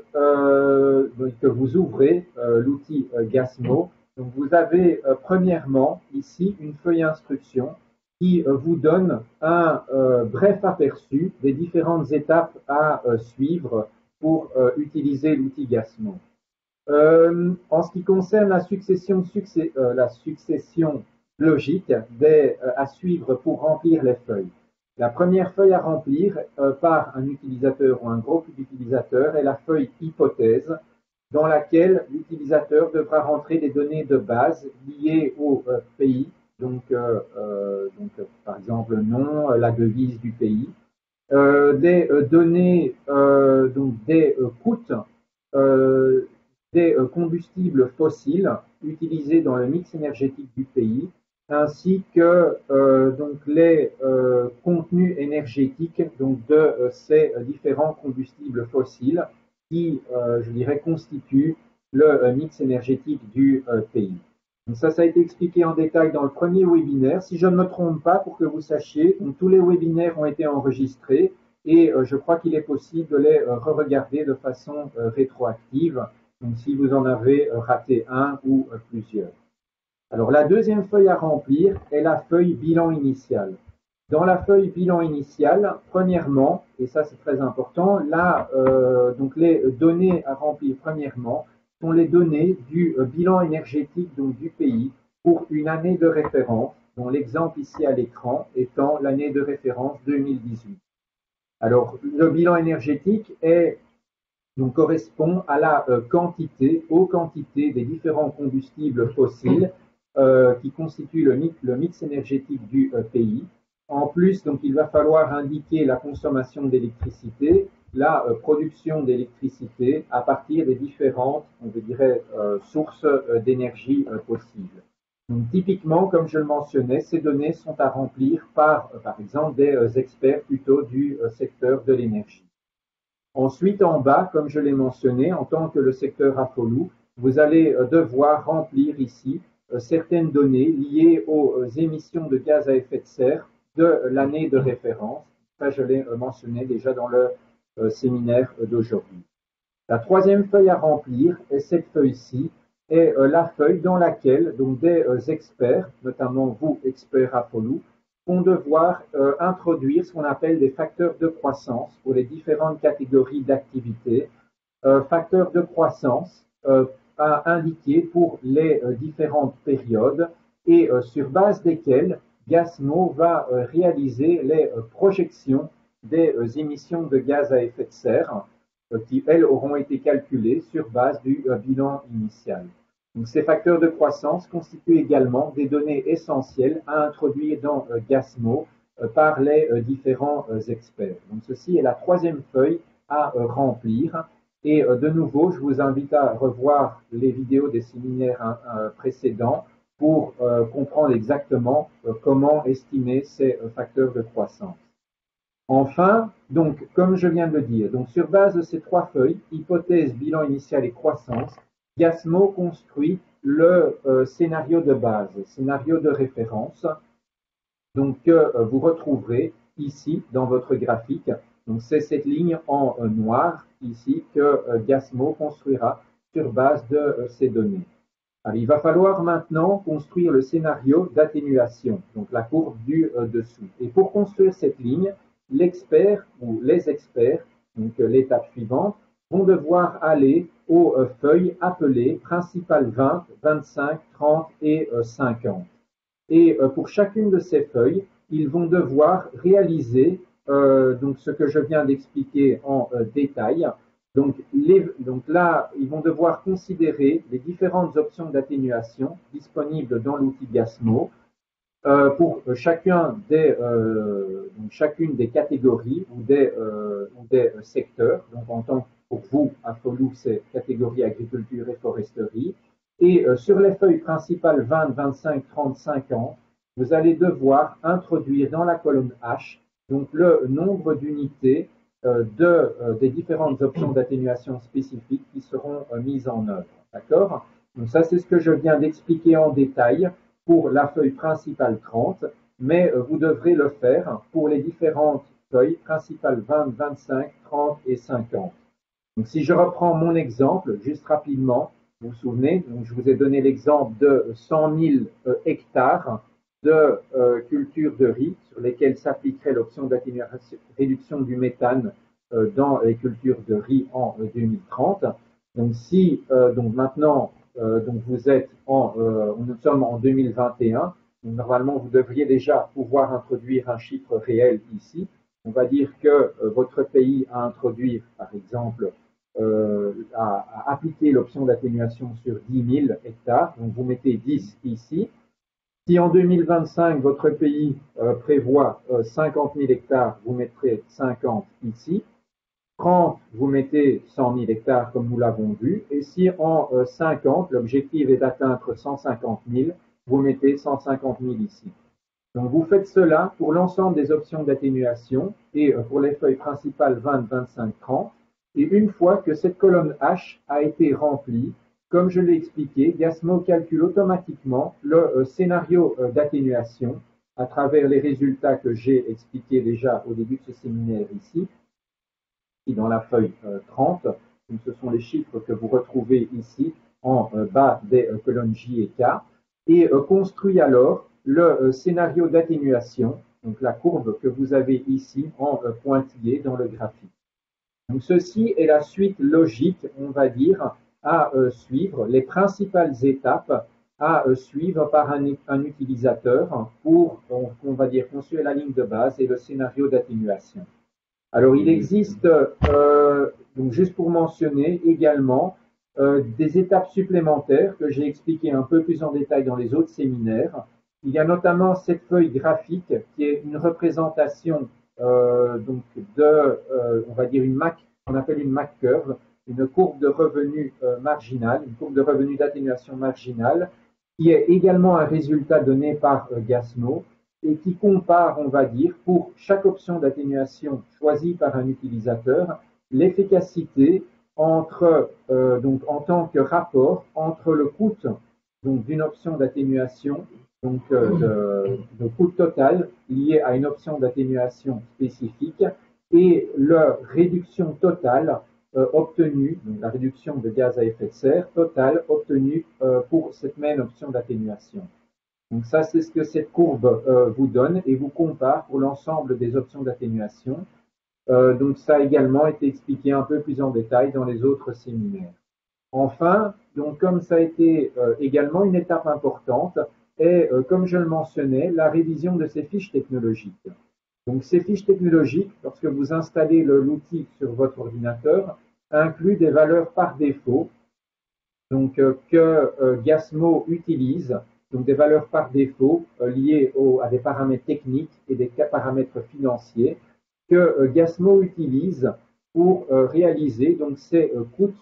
vous ouvrez l'outil Gasmo, donc vous avez premièrement ici une feuille instruction qui vous donne un bref aperçu des différentes étapes à suivre pour utiliser l'outil Gasmo. En ce qui concerne la succession logique à suivre pour remplir les feuilles. La première feuille à remplir par un utilisateur ou un groupe d'utilisateurs est la feuille hypothèse, dans laquelle l'utilisateur devra rentrer des données de base liées au pays, donc par exemple le nom, la devise du pays, des données, donc des coûts des combustibles fossiles utilisés dans le mix énergétique du pays, ainsi que donc les contenus énergétiques donc de ces différents combustibles fossiles qui, je dirais, constituent le mix énergétique du pays. Donc ça a été expliqué en détail dans le premier webinaire. Si je ne me trompe pas, pour que vous sachiez, donc tous les webinaires ont été enregistrés et je crois qu'il est possible de les re-regarder de façon rétroactive, donc si vous en avez raté un ou plusieurs. Alors, la deuxième feuille à remplir est la feuille bilan initial. Dans la feuille bilan initial, premièrement, et ça c'est très important, là, donc les données à remplir premièrement sont les données du bilan énergétique donc du pays pour une année de référence, dont l'exemple ici à l'écran étant l'année de référence 2018. Alors, le bilan énergétique donc, correspond à la aux quantités des différents combustibles fossiles qui constituent le mix énergétique du pays. En plus, donc, il va falloir indiquer la consommation d'électricité, la production d'électricité à partir des différentes, on dirait, sources d'énergie possibles. Donc, typiquement, comme je le mentionnais, ces données sont à remplir par exemple, des experts plutôt du secteur de l'énergie. Ensuite, en bas, comme je l'ai mentionné, en tant que le secteur AFOLU, vous allez devoir remplir ici certaines données liées aux émissions de gaz à effet de serre de l'année de référence. Ça, je l'ai mentionné déjà dans le séminaire d'aujourd'hui. La troisième feuille à remplir est cette feuille-ci, est la feuille dans laquelle donc, des experts, notamment vous, experts AFOLU, vont devoir introduire ce qu'on appelle des facteurs de croissance pour les différentes catégories d'activités. Facteurs de croissance à indiquer pour les différentes périodes et sur base desquels Gasmo va réaliser les projections des émissions de gaz à effet de serre qui, elles, auront été calculées sur base du bilan initial. Donc, ces facteurs de croissance constituent également des données essentielles à introduire dans Gasmo par les différents experts. Donc, ceci est la troisième feuille à remplir. Et de nouveau, je vous invite à revoir les vidéos des séminaires précédents pour comprendre exactement comment estimer ces facteurs de croissance. Enfin, donc, comme je viens de le dire, donc sur base de ces trois feuilles, hypothèse, bilan initial et croissance, Gasmo construit le scénario de base, scénario de référence, donc que vous retrouverez ici dans votre graphique. Donc c'est cette ligne en noir ici que Gasmo construira sur base de ces données. Alors, il va falloir maintenant construire le scénario d'atténuation, donc la courbe du dessous. Et pour construire cette ligne, l'expert ou les experts, donc l'étape suivante, vont devoir aller aux feuilles appelées principales 20, 25, 30 et 50. Et pour chacune de ces feuilles, ils vont devoir réaliser donc ce que je viens d'expliquer en détail. Donc là, ils vont devoir considérer les différentes options d'atténuation disponibles dans l'outil Gasmo pour chacune des catégories ou des secteurs. Donc en tant pour vous, AFOLU, c'est catégorie agriculture et foresterie. Et sur les feuilles principales 20, 25, 30, 50, vous allez devoir introduire dans la colonne H donc le nombre d'unités des différentes options d'atténuation spécifiques qui seront mises en œuvre. D'accord? Donc ça, c'est ce que je viens d'expliquer en détail pour la feuille principale 30, mais vous devrez le faire pour les différentes feuilles principales 20, 25, 30 et 50. Donc si je reprends mon exemple, juste rapidement, vous vous souvenez, donc je vous ai donné l'exemple de 100 000 hectares de culture de riz sur lesquels s'appliquerait l'option d'atténuation réduction du méthane dans les cultures de riz en 2030. Donc si donc maintenant donc vous êtes nous sommes en 2021, donc normalement vous devriez déjà pouvoir introduire un chiffre réel ici. On va dire que votre pays a introduit par exemple à appliquer l'option d'atténuation sur 10 000 hectares, donc vous mettez 10 ici. Si en 2025, votre pays prévoit 50 000 hectares, vous mettrez 50 ici. 30, vous mettez 100 000 hectares comme nous l'avons vu. Et si en 50, l'objectif est d'atteindre 150 000, vous mettez 150 000 ici. Donc vous faites cela pour l'ensemble des options d'atténuation et pour les feuilles principales 20, 25, 30. Et une fois que cette colonne H a été remplie, comme je l'ai expliqué, Gasmo calcule automatiquement le scénario d'atténuation à travers les résultats que j'ai expliqués déjà au début de ce séminaire ici, dans la feuille 30. Donc, ce sont les chiffres que vous retrouvez ici en bas des colonnes J et K, et construit alors le scénario d'atténuation, donc la courbe que vous avez ici en pointillé dans le graphique. Donc, ceci est la suite logique, on va dire, à suivre, les principales étapes à suivre par un utilisateur pour, on va dire, construire la ligne de base et le scénario d'atténuation. Alors, il existe, donc juste pour mentionner également, des étapes supplémentaires que j'ai expliquées un peu plus en détail dans les autres séminaires. Il y a notamment cette feuille graphique qui est une représentation donc on va dire on appelle une MAC curve, une courbe de revenu marginal, une courbe de revenu d'atténuation marginale, qui est également un résultat donné par Gasmo et qui compare, on va dire, pour chaque option d'atténuation choisie par un utilisateur, l'efficacité entre, donc en tant que rapport entre le coût donc d'une option d'atténuation, donc de coût total lié à une option d'atténuation spécifique et la réduction totale obtenue, donc la réduction de gaz à effet de serre totale obtenue pour cette même option d'atténuation. Donc ça, c'est ce que cette courbe vous donne et vous compare pour l'ensemble des options d'atténuation. Donc ça a également été expliqué un peu plus en détail dans les autres séminaires. Enfin, donc comme ça a été également une étape importante, est, comme je le mentionnais, la révision de ces fiches technologiques. Donc ces fiches technologiques, lorsque vous installez l'outil sur votre ordinateur, incluent des valeurs par défaut donc, que Gasmo utilise, donc des valeurs par défaut liées à des paramètres techniques et des paramètres financiers que Gasmo utilise pour réaliser donc ces coûts,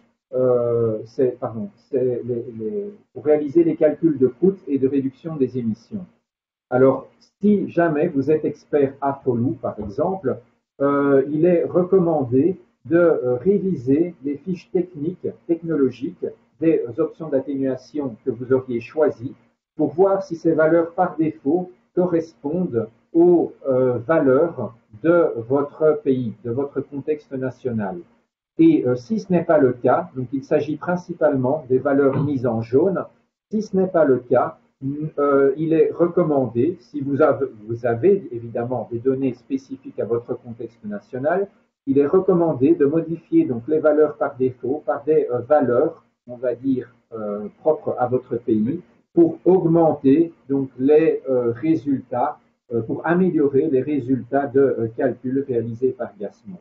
pour réaliser les calculs de coûts et de réduction des émissions. Alors, si jamais vous êtes expert à Follow, par exemple, il est recommandé de réviser les fiches technologiques des options d'atténuation que vous auriez choisies pour voir si ces valeurs par défaut correspondent aux valeurs de votre pays, de votre contexte national. Et si ce n'est pas le cas, donc il s'agit principalement des valeurs mises en jaune, si ce n'est pas le cas, il est recommandé, si vous avez évidemment des données spécifiques à votre contexte national, il est recommandé de modifier donc les valeurs par défaut par des valeurs, on va dire, propres à votre pays pour augmenter donc les résultats, pour améliorer les résultats de calcul réalisés par Gasmo.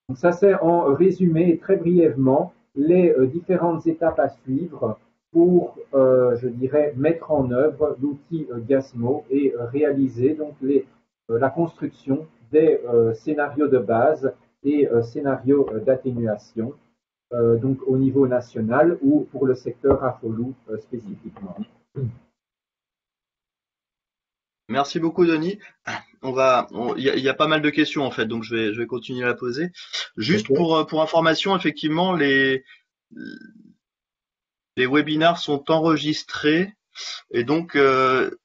Donc ça c'est en résumé très brièvement les différentes étapes à suivre pour, je dirais, mettre en œuvre l'outil Gasmo et réaliser donc la construction des scénarios de base et scénarios d'atténuation, donc au niveau national ou pour le secteur AFOLU spécifiquement. Merci beaucoup, Denis. Il y a pas mal de questions en fait, donc je vais continuer à la poser. Juste Ok. pour information, effectivement, les webinars sont enregistrés et donc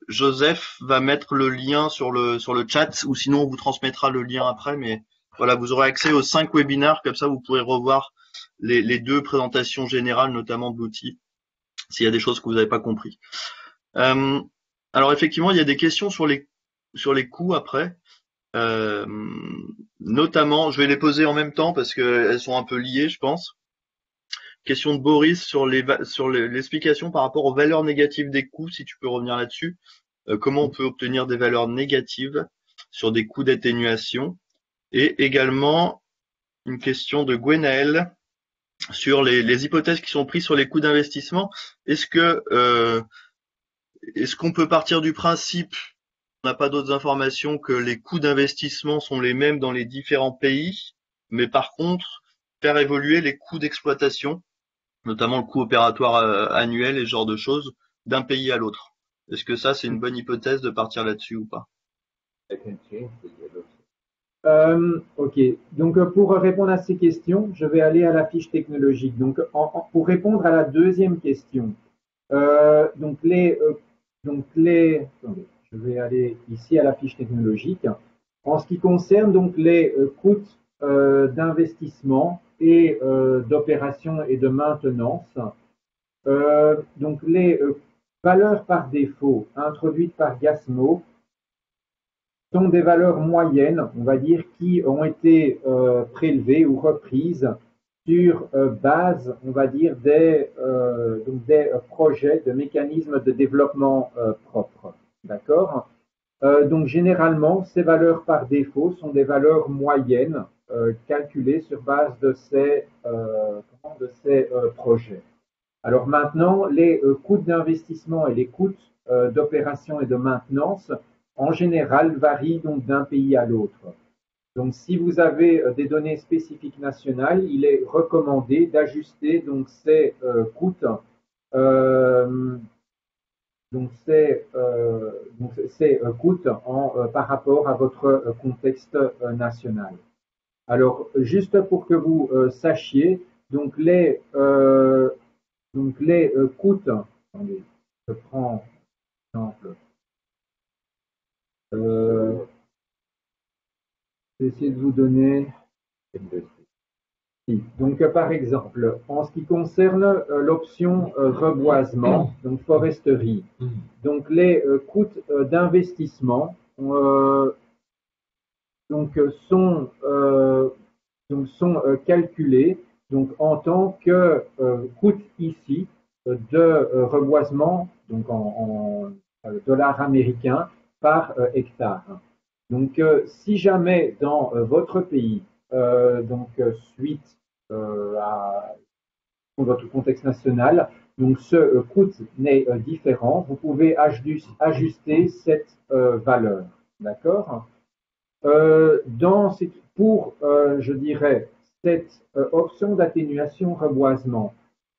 Joseph va mettre le lien sur le chat ou sinon on vous transmettra le lien après. Mais voilà, vous aurez accès aux 5 webinars, comme ça vous pourrez revoir les 2 présentations générales, notamment de l'outil, s'il y a des choses que vous n'avez pas compris. Alors effectivement, il y a des questions sur les coûts après. Notamment, je vais les poser en même temps parce qu'elles sont un peu liées, je pense. Question de Boris sur l'explication par rapport aux valeurs négatives des coûts, si tu peux revenir là-dessus. Comment on peut obtenir des valeurs négatives sur des coûts d'atténuation? Et également une question de Gwenaël sur les hypothèses qui sont prises sur les coûts d'investissement. Est-ce qu'on peut partir du principe, on n'a pas d'autres informations, que les coûts d'investissement sont les mêmes dans les différents pays, mais par contre, faire évoluer les coûts d'exploitation, notamment le coût opératoire annuel et ce genre de choses, d'un pays à l'autre? Est-ce que ça, c'est une bonne hypothèse de partir là-dessus ou pas? Ok, donc pour répondre à ces questions, je vais aller à la fiche technologique. Donc pour répondre à la deuxième question, attendez, je vais aller ici à la fiche technologique. En ce qui concerne donc les coûts d'investissement et d'opération et de maintenance, donc les valeurs par défaut introduites par Gasmo sont des valeurs moyennes, on va dire, qui ont été prélevées ou reprises sur base, on va dire, des projets de mécanismes de développement propres. D'accord? Donc généralement, ces valeurs par défaut sont des valeurs moyennes calculées sur base de ces projets. Alors maintenant, les coûts d'investissement et les coûts d'opération et de maintenance, en général, varient donc d'un pays à l'autre. Donc, si vous avez des données spécifiques nationales, il est recommandé d'ajuster donc ces coûts euh, ces coûts par rapport à votre contexte national. Alors, juste pour que vous sachiez, les coûts, attendez, je prends un exemple, je vais essayer de vous donner. Donc, par exemple, en ce qui concerne l'option reboisement, donc foresterie, donc les coûts d'investissement sont calculés donc en tant que coût ici de reboisement donc en dollars américains par hectare. Donc, si jamais dans votre pays, suite à votre contexte national, donc ce coût n'est différent, vous pouvez ajuster cette valeur. D'accord? Je dirais, cette option d'atténuation reboisement,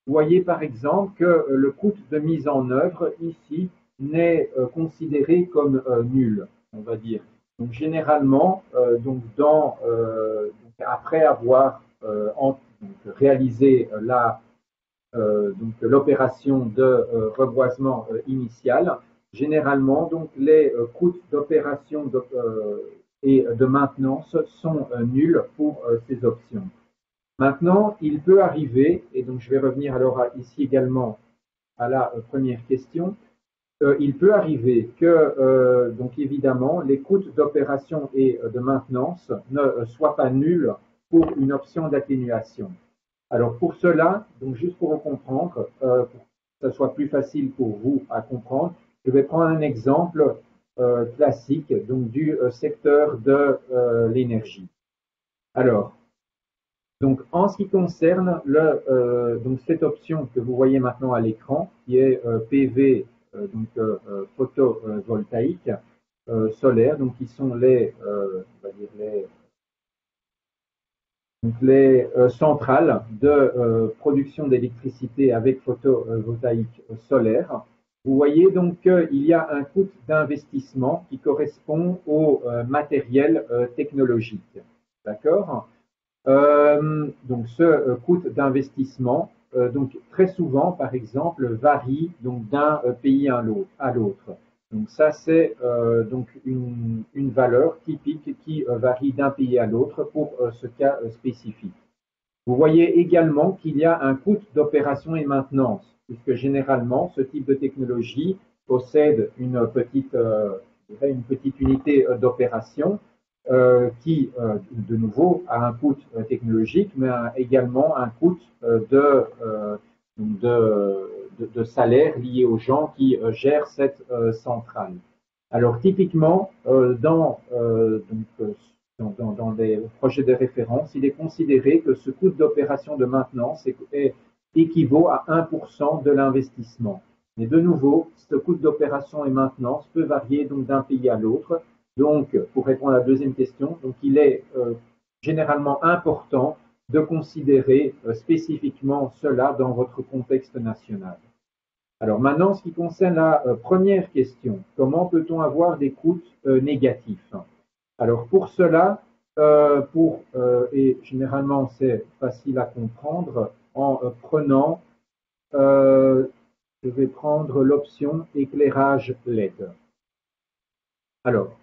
vous voyez par exemple que le coût de mise en œuvre ici n'est considéré comme nul, on va dire. Donc généralement, après avoir réalisé l'opération de reboisement initiale, généralement donc les coûts d'opération et de maintenance sont nuls pour ces options. Maintenant, il peut arriver, et donc je vais revenir alors ici également à la première question, il peut arriver que, donc évidemment, les coûts d'opération et de maintenance ne soient pas nuls pour une option d'atténuation. Alors pour cela, donc juste pour comprendre, pour que ce soit plus facile pour vous à comprendre, je vais prendre un exemple classique donc du secteur de l'énergie. Alors, donc en ce qui concerne donc cette option que vous voyez maintenant à l'écran, qui est PV photovoltaïque solaire, donc qui sont les centrales de production d'électricité avec photovoltaïque solaire. Vous voyez donc qu'il y a un coût d'investissement qui correspond au matériel technologique. D'accord? Donc ce coût d'investissement, donc très souvent, par exemple, varie donc d'un pays à l'autre. Donc ça, c'est donc une valeur typique qui varie d'un pays à l'autre pour ce cas spécifique. Vous voyez également qu'il y a un coût d'opération et maintenance, puisque généralement, ce type de technologie possède une petite unité d'opération qui, de nouveau, a un coût technologique, mais a également un coût de salaire lié aux gens qui gèrent cette centrale. Alors, typiquement, dans des projets de référence, il est considéré que ce coût d'opération de maintenance équivaut à 1% de l'investissement. Mais de nouveau, ce coût d'opération et maintenance peut varier donc d'un pays à l'autre. Donc, pour répondre à la deuxième question, donc il est généralement important de considérer spécifiquement cela dans votre contexte national. Alors maintenant, ce qui concerne la première question, comment peut-on avoir des coûts négatifs? Alors pour cela, et généralement c'est facile à comprendre, en prenant, je vais prendre l'option éclairage LED. Alors,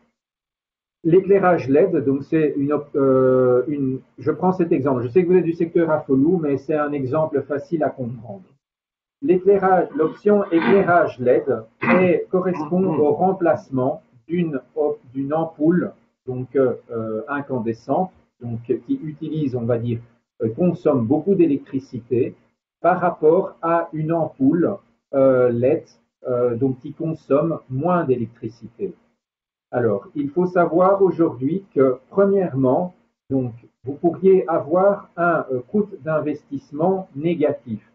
l'éclairage LED, donc c'est je prends cet exemple. Je sais que vous êtes du secteur Afolou, mais c'est un exemple facile à comprendre. L'option éclairage LED correspond au remplacement d'une ampoule donc incandescente, donc qui utilise, on va dire, consomme beaucoup d'électricité par rapport à une ampoule LED donc qui consomme moins d'électricité. Alors, il faut savoir aujourd'hui que, premièrement, donc, vous pourriez avoir un coût d'investissement négatif.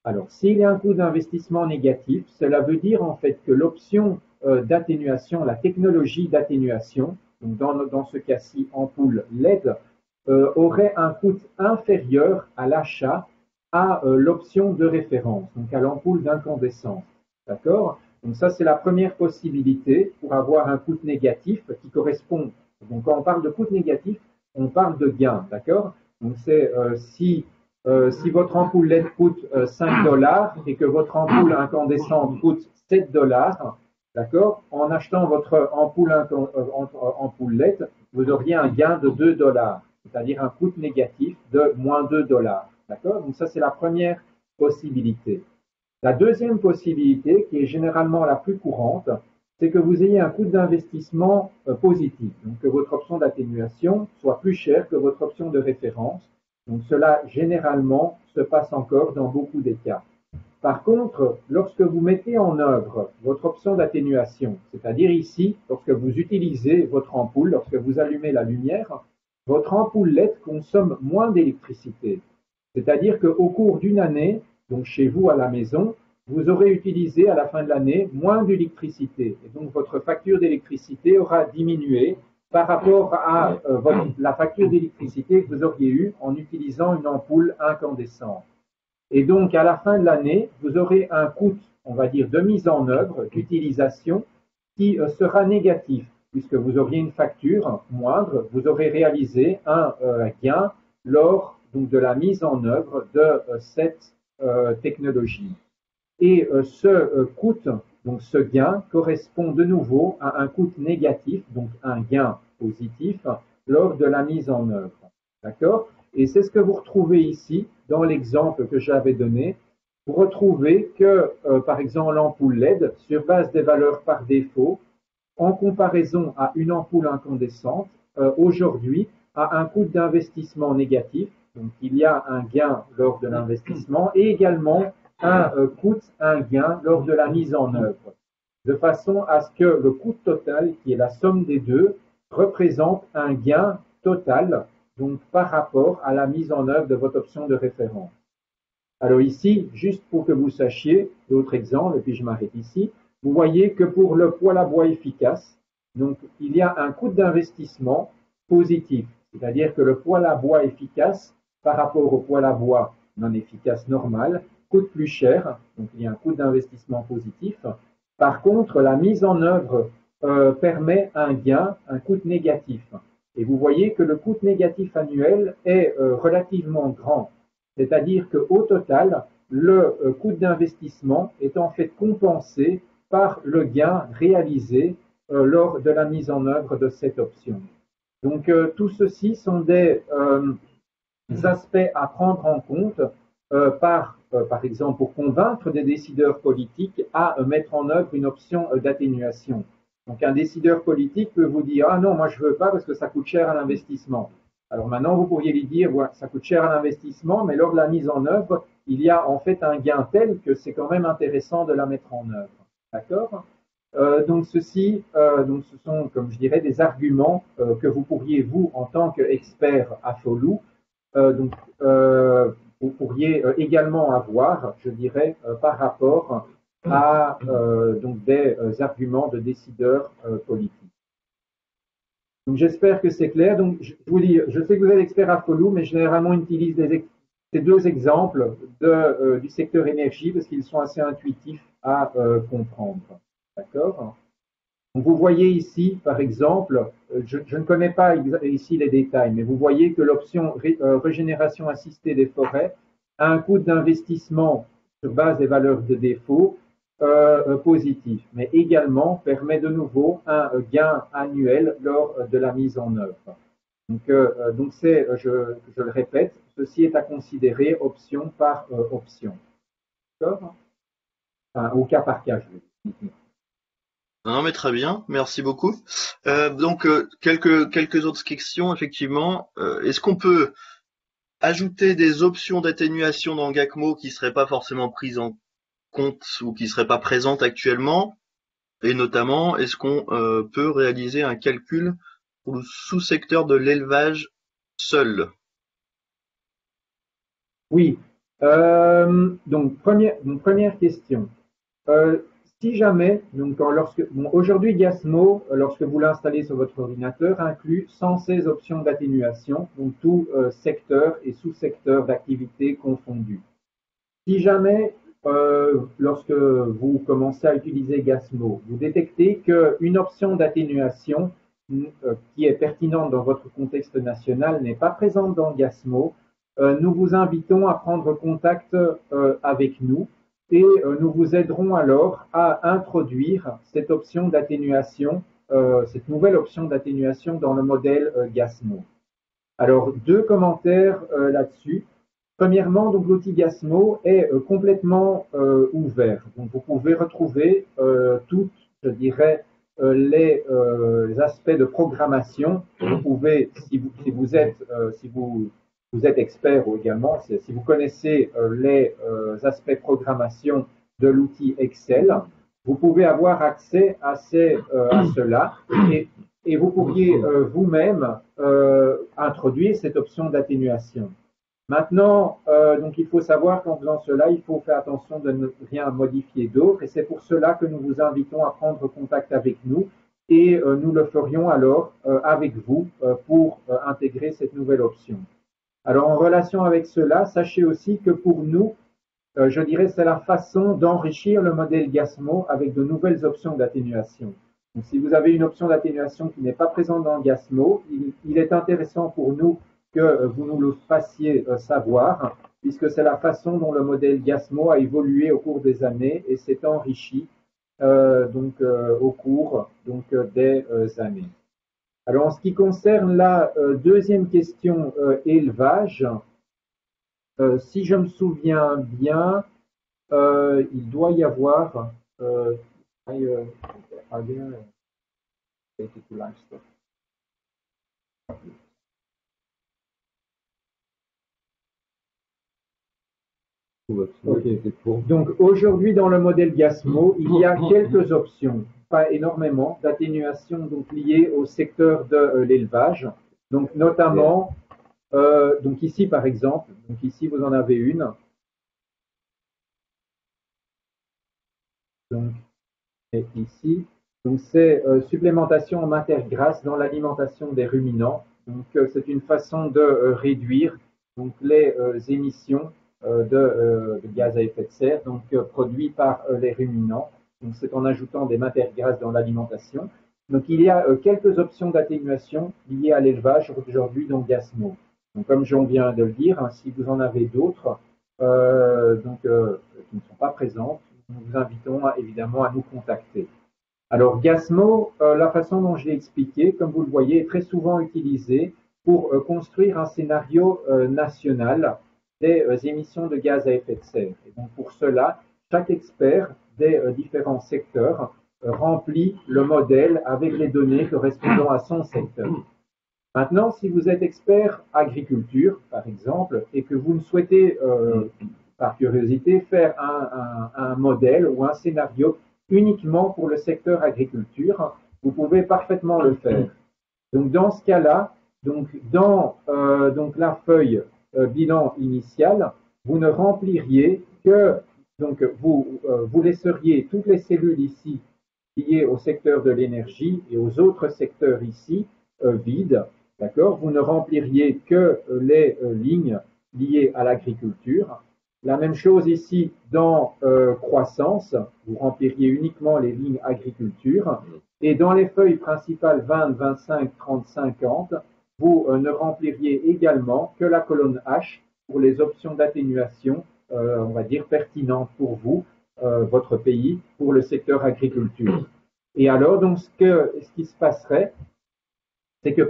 Alors, s'il y a un coût d'investissement négatif, cela veut dire en fait que l'option d'atténuation, la technologie d'atténuation, donc dans ce cas-ci ampoule LED, aurait un coût inférieur à l'achat à l'option de référence, donc à l'ampoule d'incandescence. D'accord? Donc ça, c'est la première possibilité pour avoir un coût négatif qui correspond. Donc quand on parle de coût négatif, on parle de gain, d'accord? Donc c'est si votre ampoule LED coûte 5 dollars et que votre ampoule incandescente coûte 7 dollars, d'accord? En achetant votre ampoule LED, vous auriez un gain de 2 dollars, c'est-à-dire un coût négatif de moins 2 dollars, d'accord? Donc ça, c'est la première possibilité. La deuxième possibilité, qui est généralement la plus courante, c'est que vous ayez un coût d'investissement positif, donc que votre option d'atténuation soit plus chère que votre option de référence. Donc cela, généralement, se passe encore dans beaucoup des cas. Par contre, lorsque vous mettez en œuvre votre option d'atténuation, c'est-à-dire ici, lorsque vous utilisez votre ampoule, lorsque vous allumez la lumière, votre ampoule LED consomme moins d'électricité. C'est-à-dire qu'au cours d'une année, donc chez vous à la maison, vous aurez utilisé à la fin de l'année moins d'électricité. Et donc votre facture d'électricité aura diminué par rapport à la facture d'électricité que vous auriez eue en utilisant une ampoule incandescente. Et donc à la fin de l'année, vous aurez un coût, on va dire, de mise en œuvre, d'utilisation, qui sera négatif, puisque vous auriez une facture moindre, vous aurez réalisé un gain lors donc, de la mise en œuvre de cette technologie. Et ce coût, donc ce gain, correspond de nouveau à un coût négatif, donc un gain positif, lors de la mise en œuvre. D'accord? Et c'est ce que vous retrouvez ici, dans l'exemple que j'avais donné. Vous retrouvez que, par exemple, l'ampoule LED, sur base des valeurs par défaut, en comparaison à une ampoule incandescente, aujourd'hui, a un coût d'investissement négatif. Donc, il y a un gain lors de l'investissement et également un coût, un gain lors de la mise en œuvre, de façon à ce que le coût total, qui est la somme des deux, représente un gain total, donc par rapport à la mise en œuvre de votre option de référence. Alors ici, juste pour que vous sachiez, d'autres exemples, et puis je m'arrête ici, vous voyez que pour le poêle à bois efficace, donc il y a un coût d'investissement positif, c'est-à-dire que le poêle à bois efficace, par rapport au poêle à bois non efficace normal, coûte plus cher, donc il y a un coût d'investissement positif. Par contre, la mise en œuvre permet un gain, un coût négatif. Et vous voyez que le coût négatif annuel est relativement grand. C'est-à-dire qu'au total, le coût d'investissement est en fait compensé par le gain réalisé lors de la mise en œuvre de cette option. Donc, tout ceci sont des aspects à prendre en compte par exemple, pour convaincre des décideurs politiques à mettre en œuvre une option d'atténuation. Donc, un décideur politique peut vous dire « Ah non, moi je ne veux pas parce que ça coûte cher à l'investissement ». Alors maintenant, vous pourriez lui dire ouais, « Ça coûte cher à l'investissement, mais lors de la mise en œuvre, il y a en fait un gain tel que c'est quand même intéressant de la mettre en œuvre. » D'accord? Donc ceci, donc ce sont, comme je dirais, des arguments que vous pourriez, vous, en tant qu'expert à Follow, donc vous pourriez également avoir, je dirais, par rapport à donc des arguments de décideurs politiques. Donc j'espère que c'est clair. Donc je vous dis, je sais que vous êtes expert à Follow, mais généralement on utilise ces deux exemples du secteur énergie parce qu'ils sont assez intuitifs à comprendre. D'accord? Donc vous voyez ici, par exemple, je ne connais pas ici les détails, mais vous voyez que l'option régénération assistée des forêts a un coût d'investissement sur base des valeurs de défaut positif, mais également permet de nouveau un gain annuel lors de la mise en œuvre. Donc c'est, je le répète, ceci est à considérer option par option. D'accord? Enfin, au cas par cas, je veux dire. Non, mais très bien, merci beaucoup. Donc quelques autres questions, effectivement. Est-ce qu'on peut ajouter des options d'atténuation dans Gacmo qui seraient pas forcément prises en compte ou qui seraient pas présentes actuellement? Et notamment, est-ce qu'on peut réaliser un calcul pour le sous-secteur de l'élevage seul? Oui. Donc, première question. Euh, Si jamais, donc aujourd'hui Gasmo, lorsque vous l'installez sur votre ordinateur, inclut 116 options d'atténuation, donc tout secteur et sous-secteur d'activité confondus. Si jamais, lorsque vous commencez à utiliser Gasmo, vous détectez qu'une option d'atténuation qui est pertinente dans votre contexte national n'est pas présente dans Gasmo, nous vous invitons à prendre contact avec nous et nous vous aiderons alors à introduire cette option d'atténuation, cette nouvelle option d'atténuation dans le modèle Gasmo. Alors, deux commentaires là-dessus. Premièrement, donc l'outil Gasmo est complètement ouvert. Donc, vous pouvez retrouver toutes, je dirais, les aspects de programmation. Vous pouvez, si vous êtes expert également, si vous connaissez les aspects programmation de l'outil Excel, vous pouvez avoir accès à cela et vous pourriez vous-même introduire cette option d'atténuation. Maintenant, donc il faut savoir qu'en faisant cela, il faut faire attention de ne rien modifier d'autre et c'est pour cela que nous vous invitons à prendre contact avec nous et nous le ferions alors avec vous pour intégrer cette nouvelle option. Alors en relation avec cela, sachez aussi que pour nous, je dirais c'est la façon d'enrichir le modèle Gasmo avec de nouvelles options d'atténuation. Donc, si vous avez une option d'atténuation qui n'est pas présente dans Gasmo, il est intéressant pour nous que vous nous le fassiez savoir, puisque c'est la façon dont le modèle Gasmo a évolué au cours des années et s'est enrichi au cours des années. Alors, en ce qui concerne la deuxième question, élevage, si je me souviens bien, il doit y avoir Okay. Donc aujourd'hui dans le modèle Gasmo, il y a quelques options, pas énormément, d'atténuation donc liées au secteur de l'élevage. Donc notamment, donc ici par exemple, donc ici vous en avez une. Donc et ici, donc c'est supplémentation en matière grasse dans l'alimentation des ruminants. Donc c'est une façon de réduire donc les émissions de gaz à effet de serre donc produits par les ruminants. Donc c'est en ajoutant des matières grasses dans l'alimentation. Donc il y a quelques options d'atténuation liées à l'élevage aujourd'hui dans Gasmo. Donc comme j'en viens de le dire, hein, si vous en avez d'autres qui ne sont pas présentes, nous vous invitons évidemment à nous contacter. Alors Gasmo, la façon dont je l'ai expliqué, comme vous le voyez, est très souvent utilisée pour construire un scénario national des émissions de gaz à effet de serre. Et donc pour cela, chaque expert des différents secteurs remplit le modèle avec les données correspondant à son secteur. Maintenant, si vous êtes expert agriculture, par exemple, et que vous ne souhaitez, par curiosité, faire un modèle ou un scénario uniquement pour le secteur agriculture, vous pouvez parfaitement le faire. Donc, dans ce cas-là, dans la feuille bilan initial, vous ne rempliriez que, vous laisseriez toutes les cellules ici liées au secteur de l'énergie et aux autres secteurs ici vides. D'accord? Vous ne rempliriez que les lignes liées à l'agriculture. La même chose ici dans croissance, vous rempliriez uniquement les lignes agriculture. Et dans les feuilles principales 20, 25, 30, 50, vous ne rempliriez également que la colonne H pour les options d'atténuation, on va dire, pertinentes pour vous, votre pays, pour le secteur agriculture. Et alors, donc, ce qui se passerait, c'est que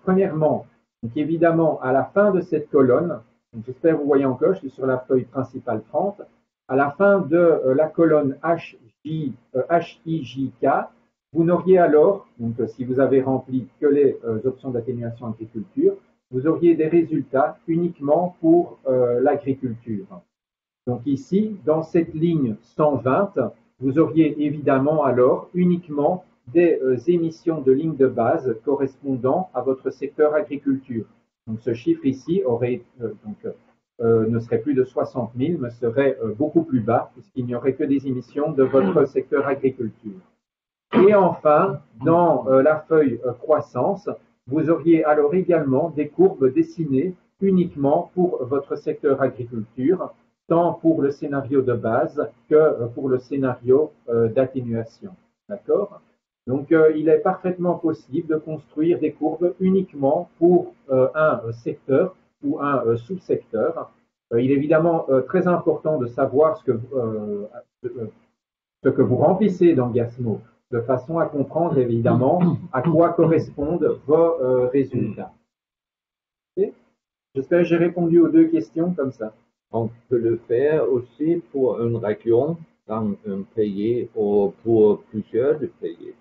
premièrement, donc évidemment, à la fin de cette colonne, j'espère que vous voyez encore, je suis sur la feuille principale 30, à la fin de la colonne HIJK, vous n'auriez alors, donc si vous avez rempli que les options d'atténuation agriculture, vous auriez des résultats uniquement pour l'agriculture. Donc ici, dans cette ligne 120, vous auriez évidemment alors uniquement des émissions de lignes de base correspondant à votre secteur agriculture. Donc ce chiffre ici ne serait plus de 60 000, mais serait beaucoup plus bas, puisqu'il n'y aurait que des émissions de votre secteur agriculture. Et enfin, dans la feuille croissance, vous auriez alors également des courbes dessinées uniquement pour votre secteur agriculture, tant pour le scénario de base que pour le scénario d'atténuation. D'accord? Donc, il est parfaitement possible de construire des courbes uniquement pour un secteur ou un sous-secteur. Il est évidemment très important de savoir ce que vous remplissez dans Gasmo, de façon à comprendre évidemment à quoi correspondent vos résultats. Okay. J'espère que j'ai répondu aux deux questions comme ça. On peut le faire aussi pour une région dans un pays ou pour plusieurs pays.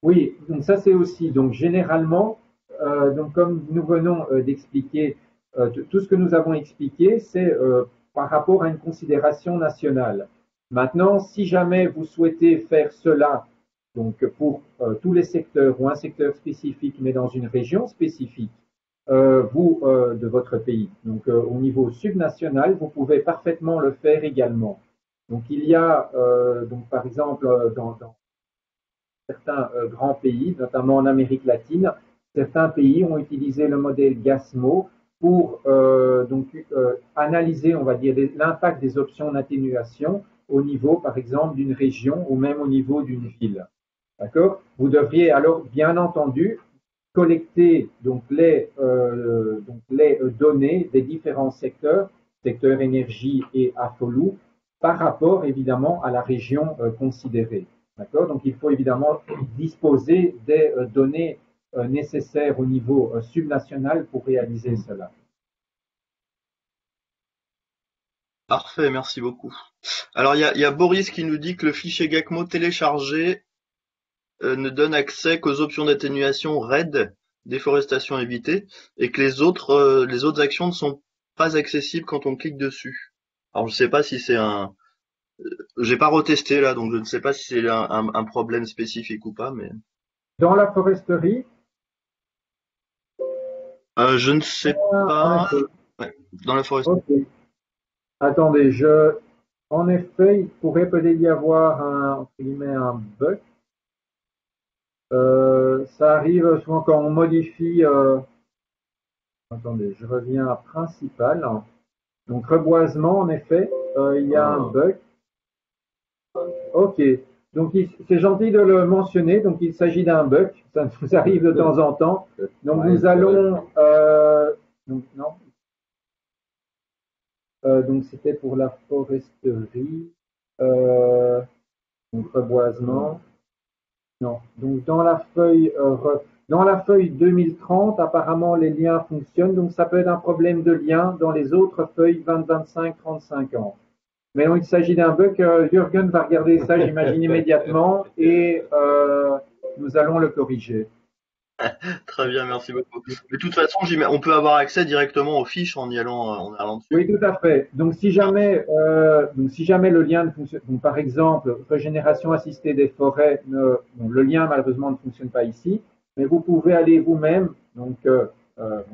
Oui, donc ça c'est aussi. Donc généralement, donc comme nous venons d'expliquer, tout ce que nous avons expliqué, c'est par rapport à une considération nationale. Maintenant, si jamais vous souhaitez faire cela, donc pour tous les secteurs ou un secteur spécifique, mais dans une région spécifique, de votre pays, donc au niveau subnational, vous pouvez parfaitement le faire également. Donc il y a, donc par exemple, dans certains grands pays, notamment en Amérique latine, certains pays ont utilisé le modèle GASMO pour analyser, on va dire, l'impact des options d'atténuation au niveau, par exemple, d'une région ou même au niveau d'une ville. D'accord? Vous devriez alors, bien entendu, collecter donc les données des différents secteurs, secteur énergie et AFOLU, par rapport évidemment à la région considérée. D'accord? Donc il faut évidemment disposer des données nécessaires au niveau subnational pour réaliser cela. Parfait, merci beaucoup. Alors il y a Boris qui nous dit que le fichier GACMO téléchargé ne donne accès qu'aux options d'atténuation RED, déforestation évitée, et que les autres actions ne sont pas accessibles quand on clique dessus. Alors je sais pas si c'est j'ai pas retesté là, donc je ne sais pas si c'est un problème spécifique ou pas, mais. Dans la foresterie? Je ne sais pas. Ouais, dans la foresterie. Okay. Attendez, en effet, il pourrait peut-être y avoir un bug. Ça arrive souvent quand on modifie. Attendez, je reviens à principal. Donc reboisement, en effet, il y a un bug. Ok. Donc c'est gentil de le mentionner. Donc il s'agit d'un bug. Ça nous arrive de temps en temps. Donc nous allons. Donc non. Donc c'était pour la foresterie. Donc reboisement. Non. Donc dans la feuille 2030, apparemment les liens fonctionnent. Donc ça peut être un problème de lien dans les autres feuilles 20, 25, 35 ans. Mais non, il s'agit d'un bug. Jürgen va regarder ça, j'imagine, immédiatement, et nous allons le corriger. Très bien, merci beaucoup. De toute façon, on peut avoir accès directement aux fiches en allant dessus. Oui, tout à fait. Donc si jamais le lien ne fonctionne, donc par exemple, régénération assistée des forêts, le lien malheureusement ne fonctionne pas ici, mais vous pouvez aller vous-même, donc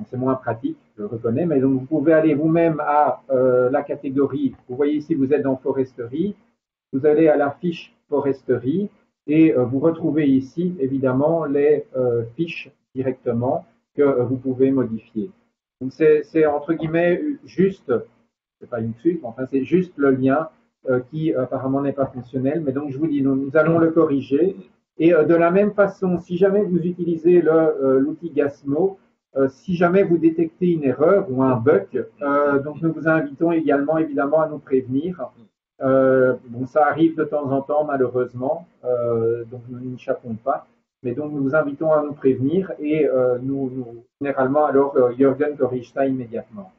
c'est moins pratique, je le reconnais, mais donc vous pouvez aller vous-même à la catégorie. Vous voyez ici, vous êtes dans foresterie, vous allez à la fiche foresterie et vous retrouvez ici évidemment les fiches directement que vous pouvez modifier. Donc c'est entre guillemets juste, c'est pas une suite, mais enfin c'est juste le lien qui apparemment n'est pas fonctionnel. Mais donc je vous dis, nous allons le corriger. Et de la même façon, si jamais vous utilisez l'outil Gasmo, si jamais vous détectez une erreur ou un bug, donc nous vous invitons également évidemment à nous prévenir. Bon, ça arrive de temps en temps malheureusement, donc nous n'y échappons pas. Mais donc nous vous invitons à nous prévenir et généralement alors Jürgen corrige ça immédiatement.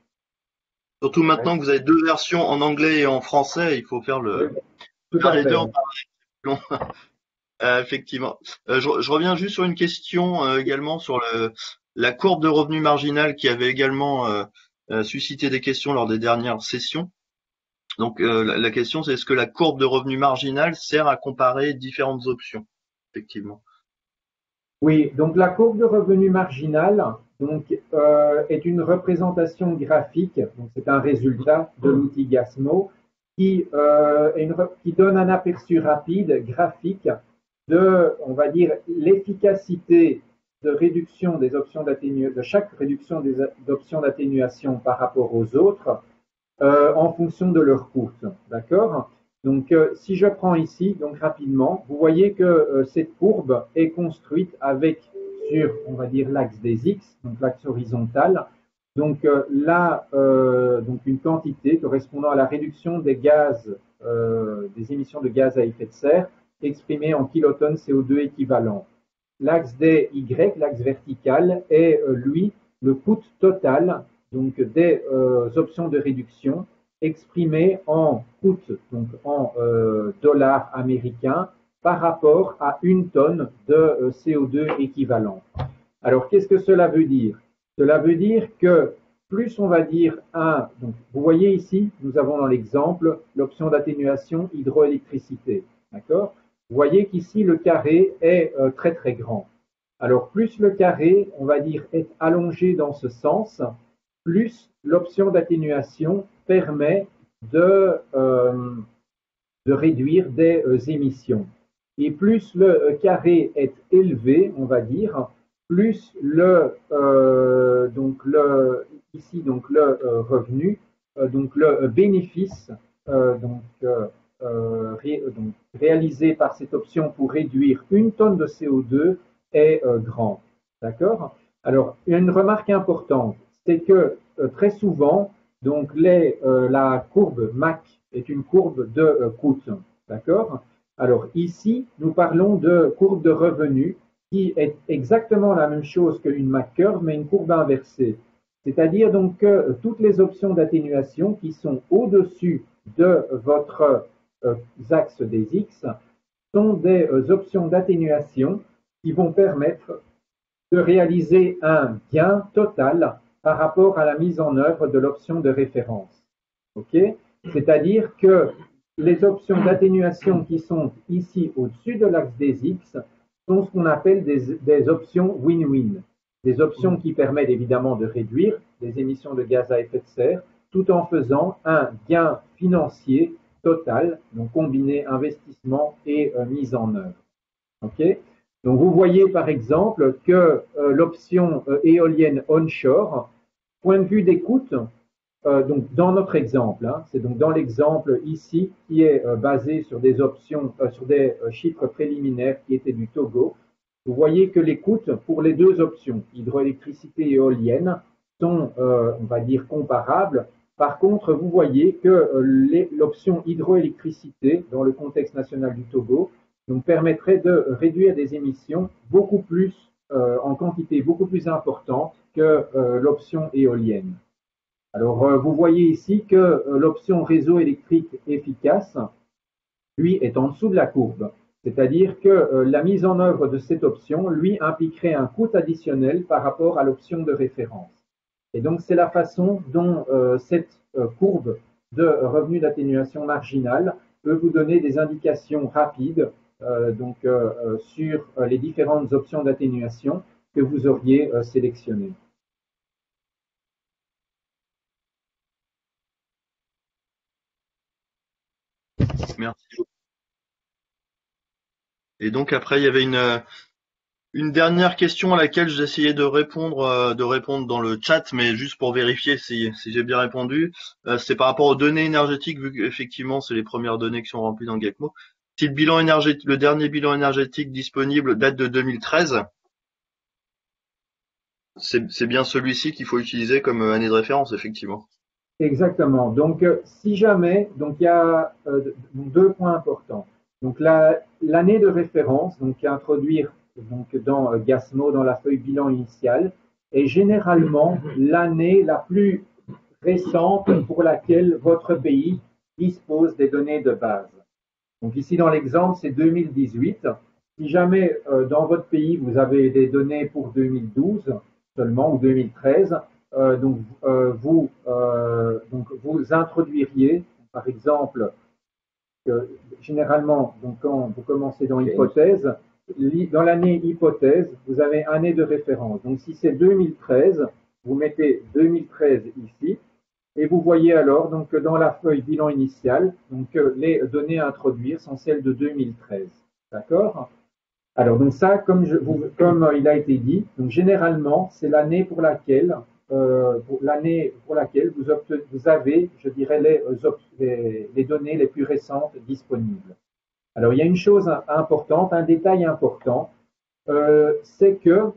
Surtout maintenant que vous avez deux versions en anglais et en français, il faut faire les deux en parallèle. Effectivement. Je reviens juste sur une question également sur la courbe de revenu marginal qui avait également suscité des questions lors des dernières sessions. Donc la question c'est est-ce que la courbe de revenu marginal sert à comparer différentes options, effectivement. Oui, donc la courbe de revenu marginal donc, est une représentation graphique, donc c'est un résultat de l'outil Gasmo qui donne un aperçu rapide, graphique, de, on va dire, l'efficacité de réduction des options d'atténuation, de chaque réduction des options d'atténuation par rapport aux autres, en fonction de leur coût. D'accord? Donc, si je prends ici, donc rapidement, vous voyez que cette courbe est construite avec, sur, on va dire, l'axe des X, donc l'axe horizontal, donc là, donc une quantité correspondant à la réduction des gaz, des émissions de gaz à effet de serre, exprimée en kilotonnes CO2 équivalent. L'axe des Y, l'axe vertical, est lui le coût total donc des options de réduction exprimées en coût, donc en dollars américains, par rapport à une tonne de CO2 équivalent. Alors, qu'est-ce que cela veut dire? Cela veut dire que plus on va dire un, donc vous voyez ici, nous avons dans l'exemple l'option d'atténuation hydroélectricité, d'accord? Vous voyez qu'ici le carré est très très grand. Alors plus le carré, on va dire, est allongé dans ce sens, plus l'option d'atténuation permet de réduire des émissions. Et plus le carré est élevé, on va dire, plus ici donc le revenu, donc le bénéfice donc réalisé par cette option pour réduire une tonne de CO2 est grand. D'accord? Alors, une remarque importante, c'est que très souvent, donc la courbe MAC est une courbe de coût. D'accord? Alors ici, nous parlons de courbe de revenu qui est exactement la même chose qu'une MAC curve, mais une courbe inversée. C'est-à-dire donc que toutes les options d'atténuation qui sont au-dessus de votre axe des X sont des options d'atténuation qui vont permettre de réaliser un gain total par rapport à la mise en œuvre de l'option de référence. Okay? C'est-à-dire que les options d'atténuation qui sont ici au-dessus de l'axe des X sont ce qu'on appelle des options win-win. Des options qui permettent évidemment de réduire les émissions de gaz à effet de serre tout en faisant un gain financier total, donc combiné investissement et mise en œuvre. Okay? Donc vous voyez par exemple que l'option éolienne onshore, point de vue des coûts, donc dans notre exemple, hein, c'est donc dans l'exemple ici qui est basé sur des options, sur des chiffres préliminaires qui étaient du Togo, vous voyez que les coûts pour les deux options, hydroélectricité et éolienne, sont, on va dire, comparables. Par contre, vous voyez que l'option hydroélectricité, dans le contexte national du Togo, donc permettrait de réduire des émissions beaucoup plus, en quantité beaucoup plus importante que l'option éolienne. Alors, vous voyez ici que l'option réseau électrique efficace, lui, est en dessous de la courbe. C'est-à-dire que la mise en œuvre de cette option, lui, impliquerait un coût additionnel par rapport à l'option de référence. Et donc, c'est la façon dont cette courbe de revenu d'atténuation marginale peut vous donner des indications rapides sur les différentes options d'atténuation que vous auriez sélectionnées. Merci. Et donc après, il y avait une dernière question à laquelle j'essayais de répondre dans le chat, mais juste pour vérifier si j'ai bien répondu. C'est par rapport aux données énergétiques, vu qu'effectivement c'est les premières données qui sont remplies dans Gecmo. Si le bilan énergétique, le dernier bilan énergétique disponible date de 2013, c'est bien celui-ci qu'il faut utiliser comme année de référence, effectivement. Exactement. Donc, si jamais, donc il y a deux points importants. Donc, l'année de référence, donc à introduire donc dans Gasmo dans la feuille bilan initiale, est généralement l'année la plus récente pour laquelle votre pays dispose des données de base. Donc ici dans l'exemple, c'est 2018. Si jamais dans votre pays vous avez des données pour 2012, seulement, ou 2013, donc vous introduiriez, par exemple, généralement, donc quand vous commencez dans hypothèse, dans l'année hypothèse, vous avez année de référence. Donc si c'est 2013, vous mettez 2013 ici, et vous voyez alors donc que dans la feuille bilan initial, donc les données à introduire sont celles de 2013. D'accord? Alors donc ça, comme il a été dit, donc généralement c'est l'année pour laquelle vous avez, je dirais, les données les plus récentes disponibles. Alors il y a une chose importante, un détail important, c'est que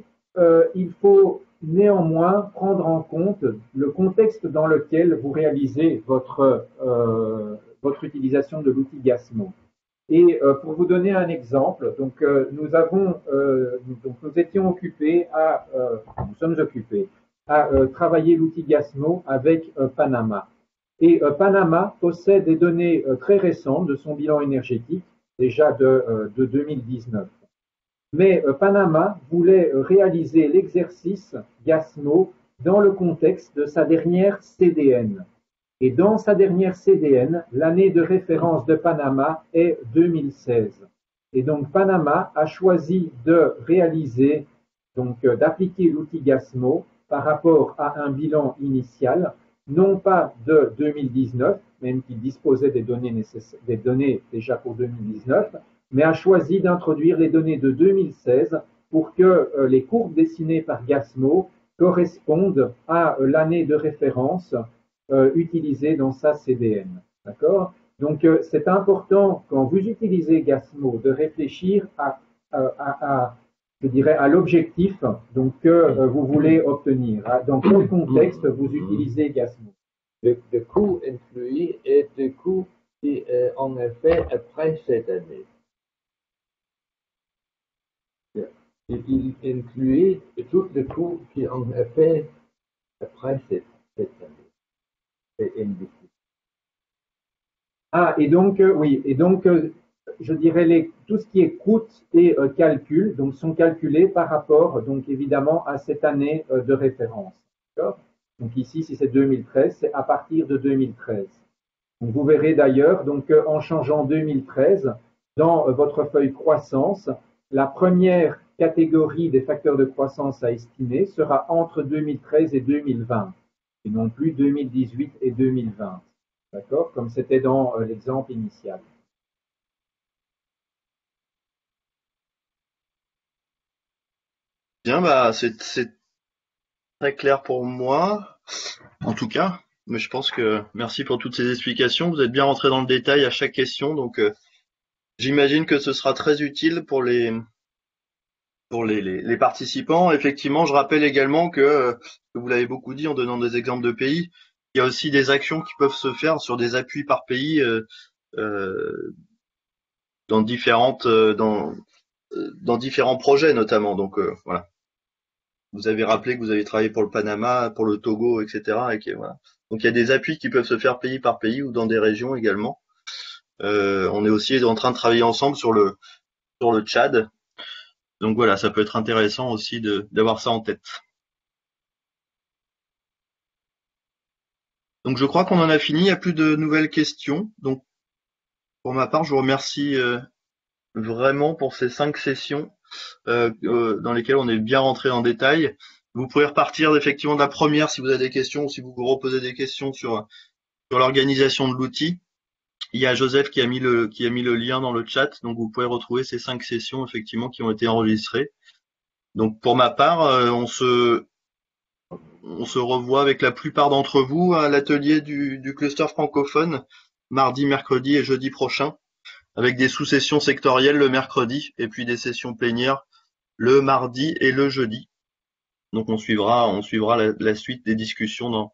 il faut néanmoins prendre en compte le contexte dans lequel vous réalisez votre utilisation de l'outil Gasmo. Et pour vous donner un exemple, donc nous étions occupés nous sommes occupés à travailler l'outil Gasmo avec Panama. Et Panama possède des données très récentes de son bilan énergétique, déjà de 2019. Mais Panama voulait réaliser l'exercice Gasmo dans le contexte de sa dernière CDN. Et dans sa dernière CDN, l'année de référence de Panama est 2016. Et donc Panama a choisi de réaliser, donc d'appliquer l'outil Gasmo par rapport à un bilan initial, non pas de 2019, même qu'il disposait des données déjà pour 2019, mais a choisi d'introduire les données de 2016 pour que les courbes dessinées par Gasmo correspondent à l'année de référence utilisée dans sa CDN. D'accord? Donc, c'est important quand vous utilisez Gasmo de réfléchir je dirais, à l'objectif donc, que vous voulez obtenir. Dans quel contexte vous utilisez Gasmo? Le coût inclus est le coût qui est en effet après cette année. Il inclut tout le coût qui en effet après cette année. C'est indiqué. Ah, et donc, oui, et donc, je dirais tout ce qui est coût et calcul, donc sont calculés par rapport, donc évidemment, à cette année de référence. D'accord? Donc ici, si c'est 2013, c'est à partir de 2013. Donc vous verrez d'ailleurs, donc en changeant 2013, dans votre feuille croissance, la première catégorie des facteurs de croissance à estimer sera entre 2013 et 2020, et non plus 2018 et 2020. D'accord? Comme c'était dans l'exemple initial. Bien, bah, c'est très clair pour moi, en tout cas. Mais je pense que merci pour toutes ces explications. Vous êtes bien rentré dans le détail à chaque question, donc j'imagine que ce sera très utile pour les participants. Effectivement, je rappelle également que vous l'avez beaucoup dit en donnant des exemples de pays, il y a aussi des actions qui peuvent se faire sur des appuis par pays dans dans différents projets notamment. Donc voilà. Vous avez rappelé que vous avez travaillé pour le Panama, pour le Togo, etc. Voilà. Donc il y a des appuis qui peuvent se faire pays par pays ou dans des régions également. On est aussi en train de travailler ensemble sur le Tchad. Donc voilà, ça peut être intéressant aussi d'avoir ça en tête. Donc je crois qu'on en a fini, il n'y a plus de nouvelles questions. Donc pour ma part, je vous remercie vraiment pour ces 5 sessions dans lesquelles on est bien rentré en détail. Vous pouvez repartir effectivement de la première si vous avez des questions ou si vous vous reposez des questions sur l'organisation de l'outil. Il y a Joseph qui a mis le lien dans le chat, donc vous pouvez retrouver ces 5 sessions effectivement qui ont été enregistrées. Donc pour ma part, on se revoit avec la plupart d'entre vous à l'atelier du cluster francophone mardi, mercredi et jeudi prochain, avec des sous-sessions sectorielles le mercredi et puis des sessions plénières le mardi et le jeudi. Donc on suivra la suite des discussions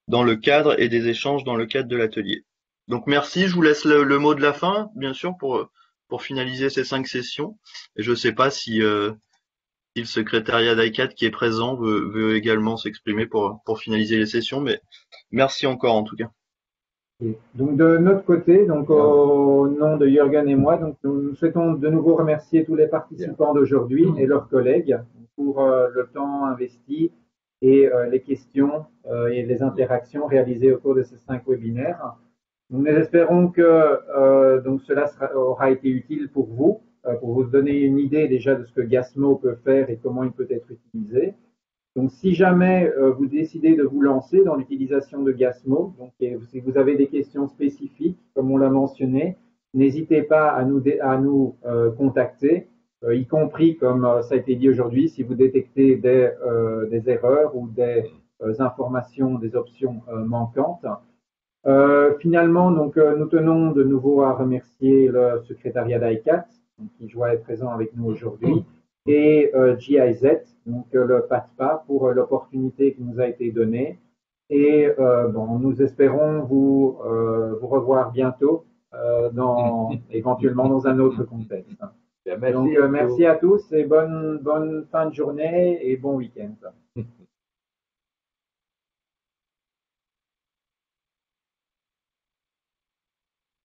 dans le cadre et des échanges dans le cadre de l'atelier. Donc merci, je vous laisse le mot de la fin, bien sûr, pour finaliser ces 5 sessions. Et je ne sais pas si le secrétariat d'ICAT qui est présent veut également s'exprimer pour finaliser les sessions, mais merci encore en tout cas. Donc de notre côté, donc au nom de Jürgen et moi, donc nous souhaitons de nouveau remercier tous les participants d'aujourd'hui et leurs collègues pour le temps investi et les questions et les interactions réalisées au cours de ces 5 webinaires. Nous espérons que donc cela aura été utile pour vous donner une idée déjà de ce que Gasmo peut faire et comment il peut être utilisé. Donc, si jamais vous décidez de vous lancer dans l'utilisation de Gasmo, donc, si vous avez des questions spécifiques, comme on l'a mentionné, n'hésitez pas à nous contacter, y compris, comme ça a été dit aujourd'hui, si vous détectez des erreurs ou des informations, des options manquantes. Finalement, donc, nous tenons de nouveau à remercier le secrétariat d'ICAT, qui joie être présent avec nous aujourd'hui, et GIZ, donc le PATPA, pour l'opportunité qui nous a été donnée. Et bon, nous espérons vous revoir bientôt, éventuellement dans un autre contexte. Donc, merci à tous et bonne fin de journée et bon week-end.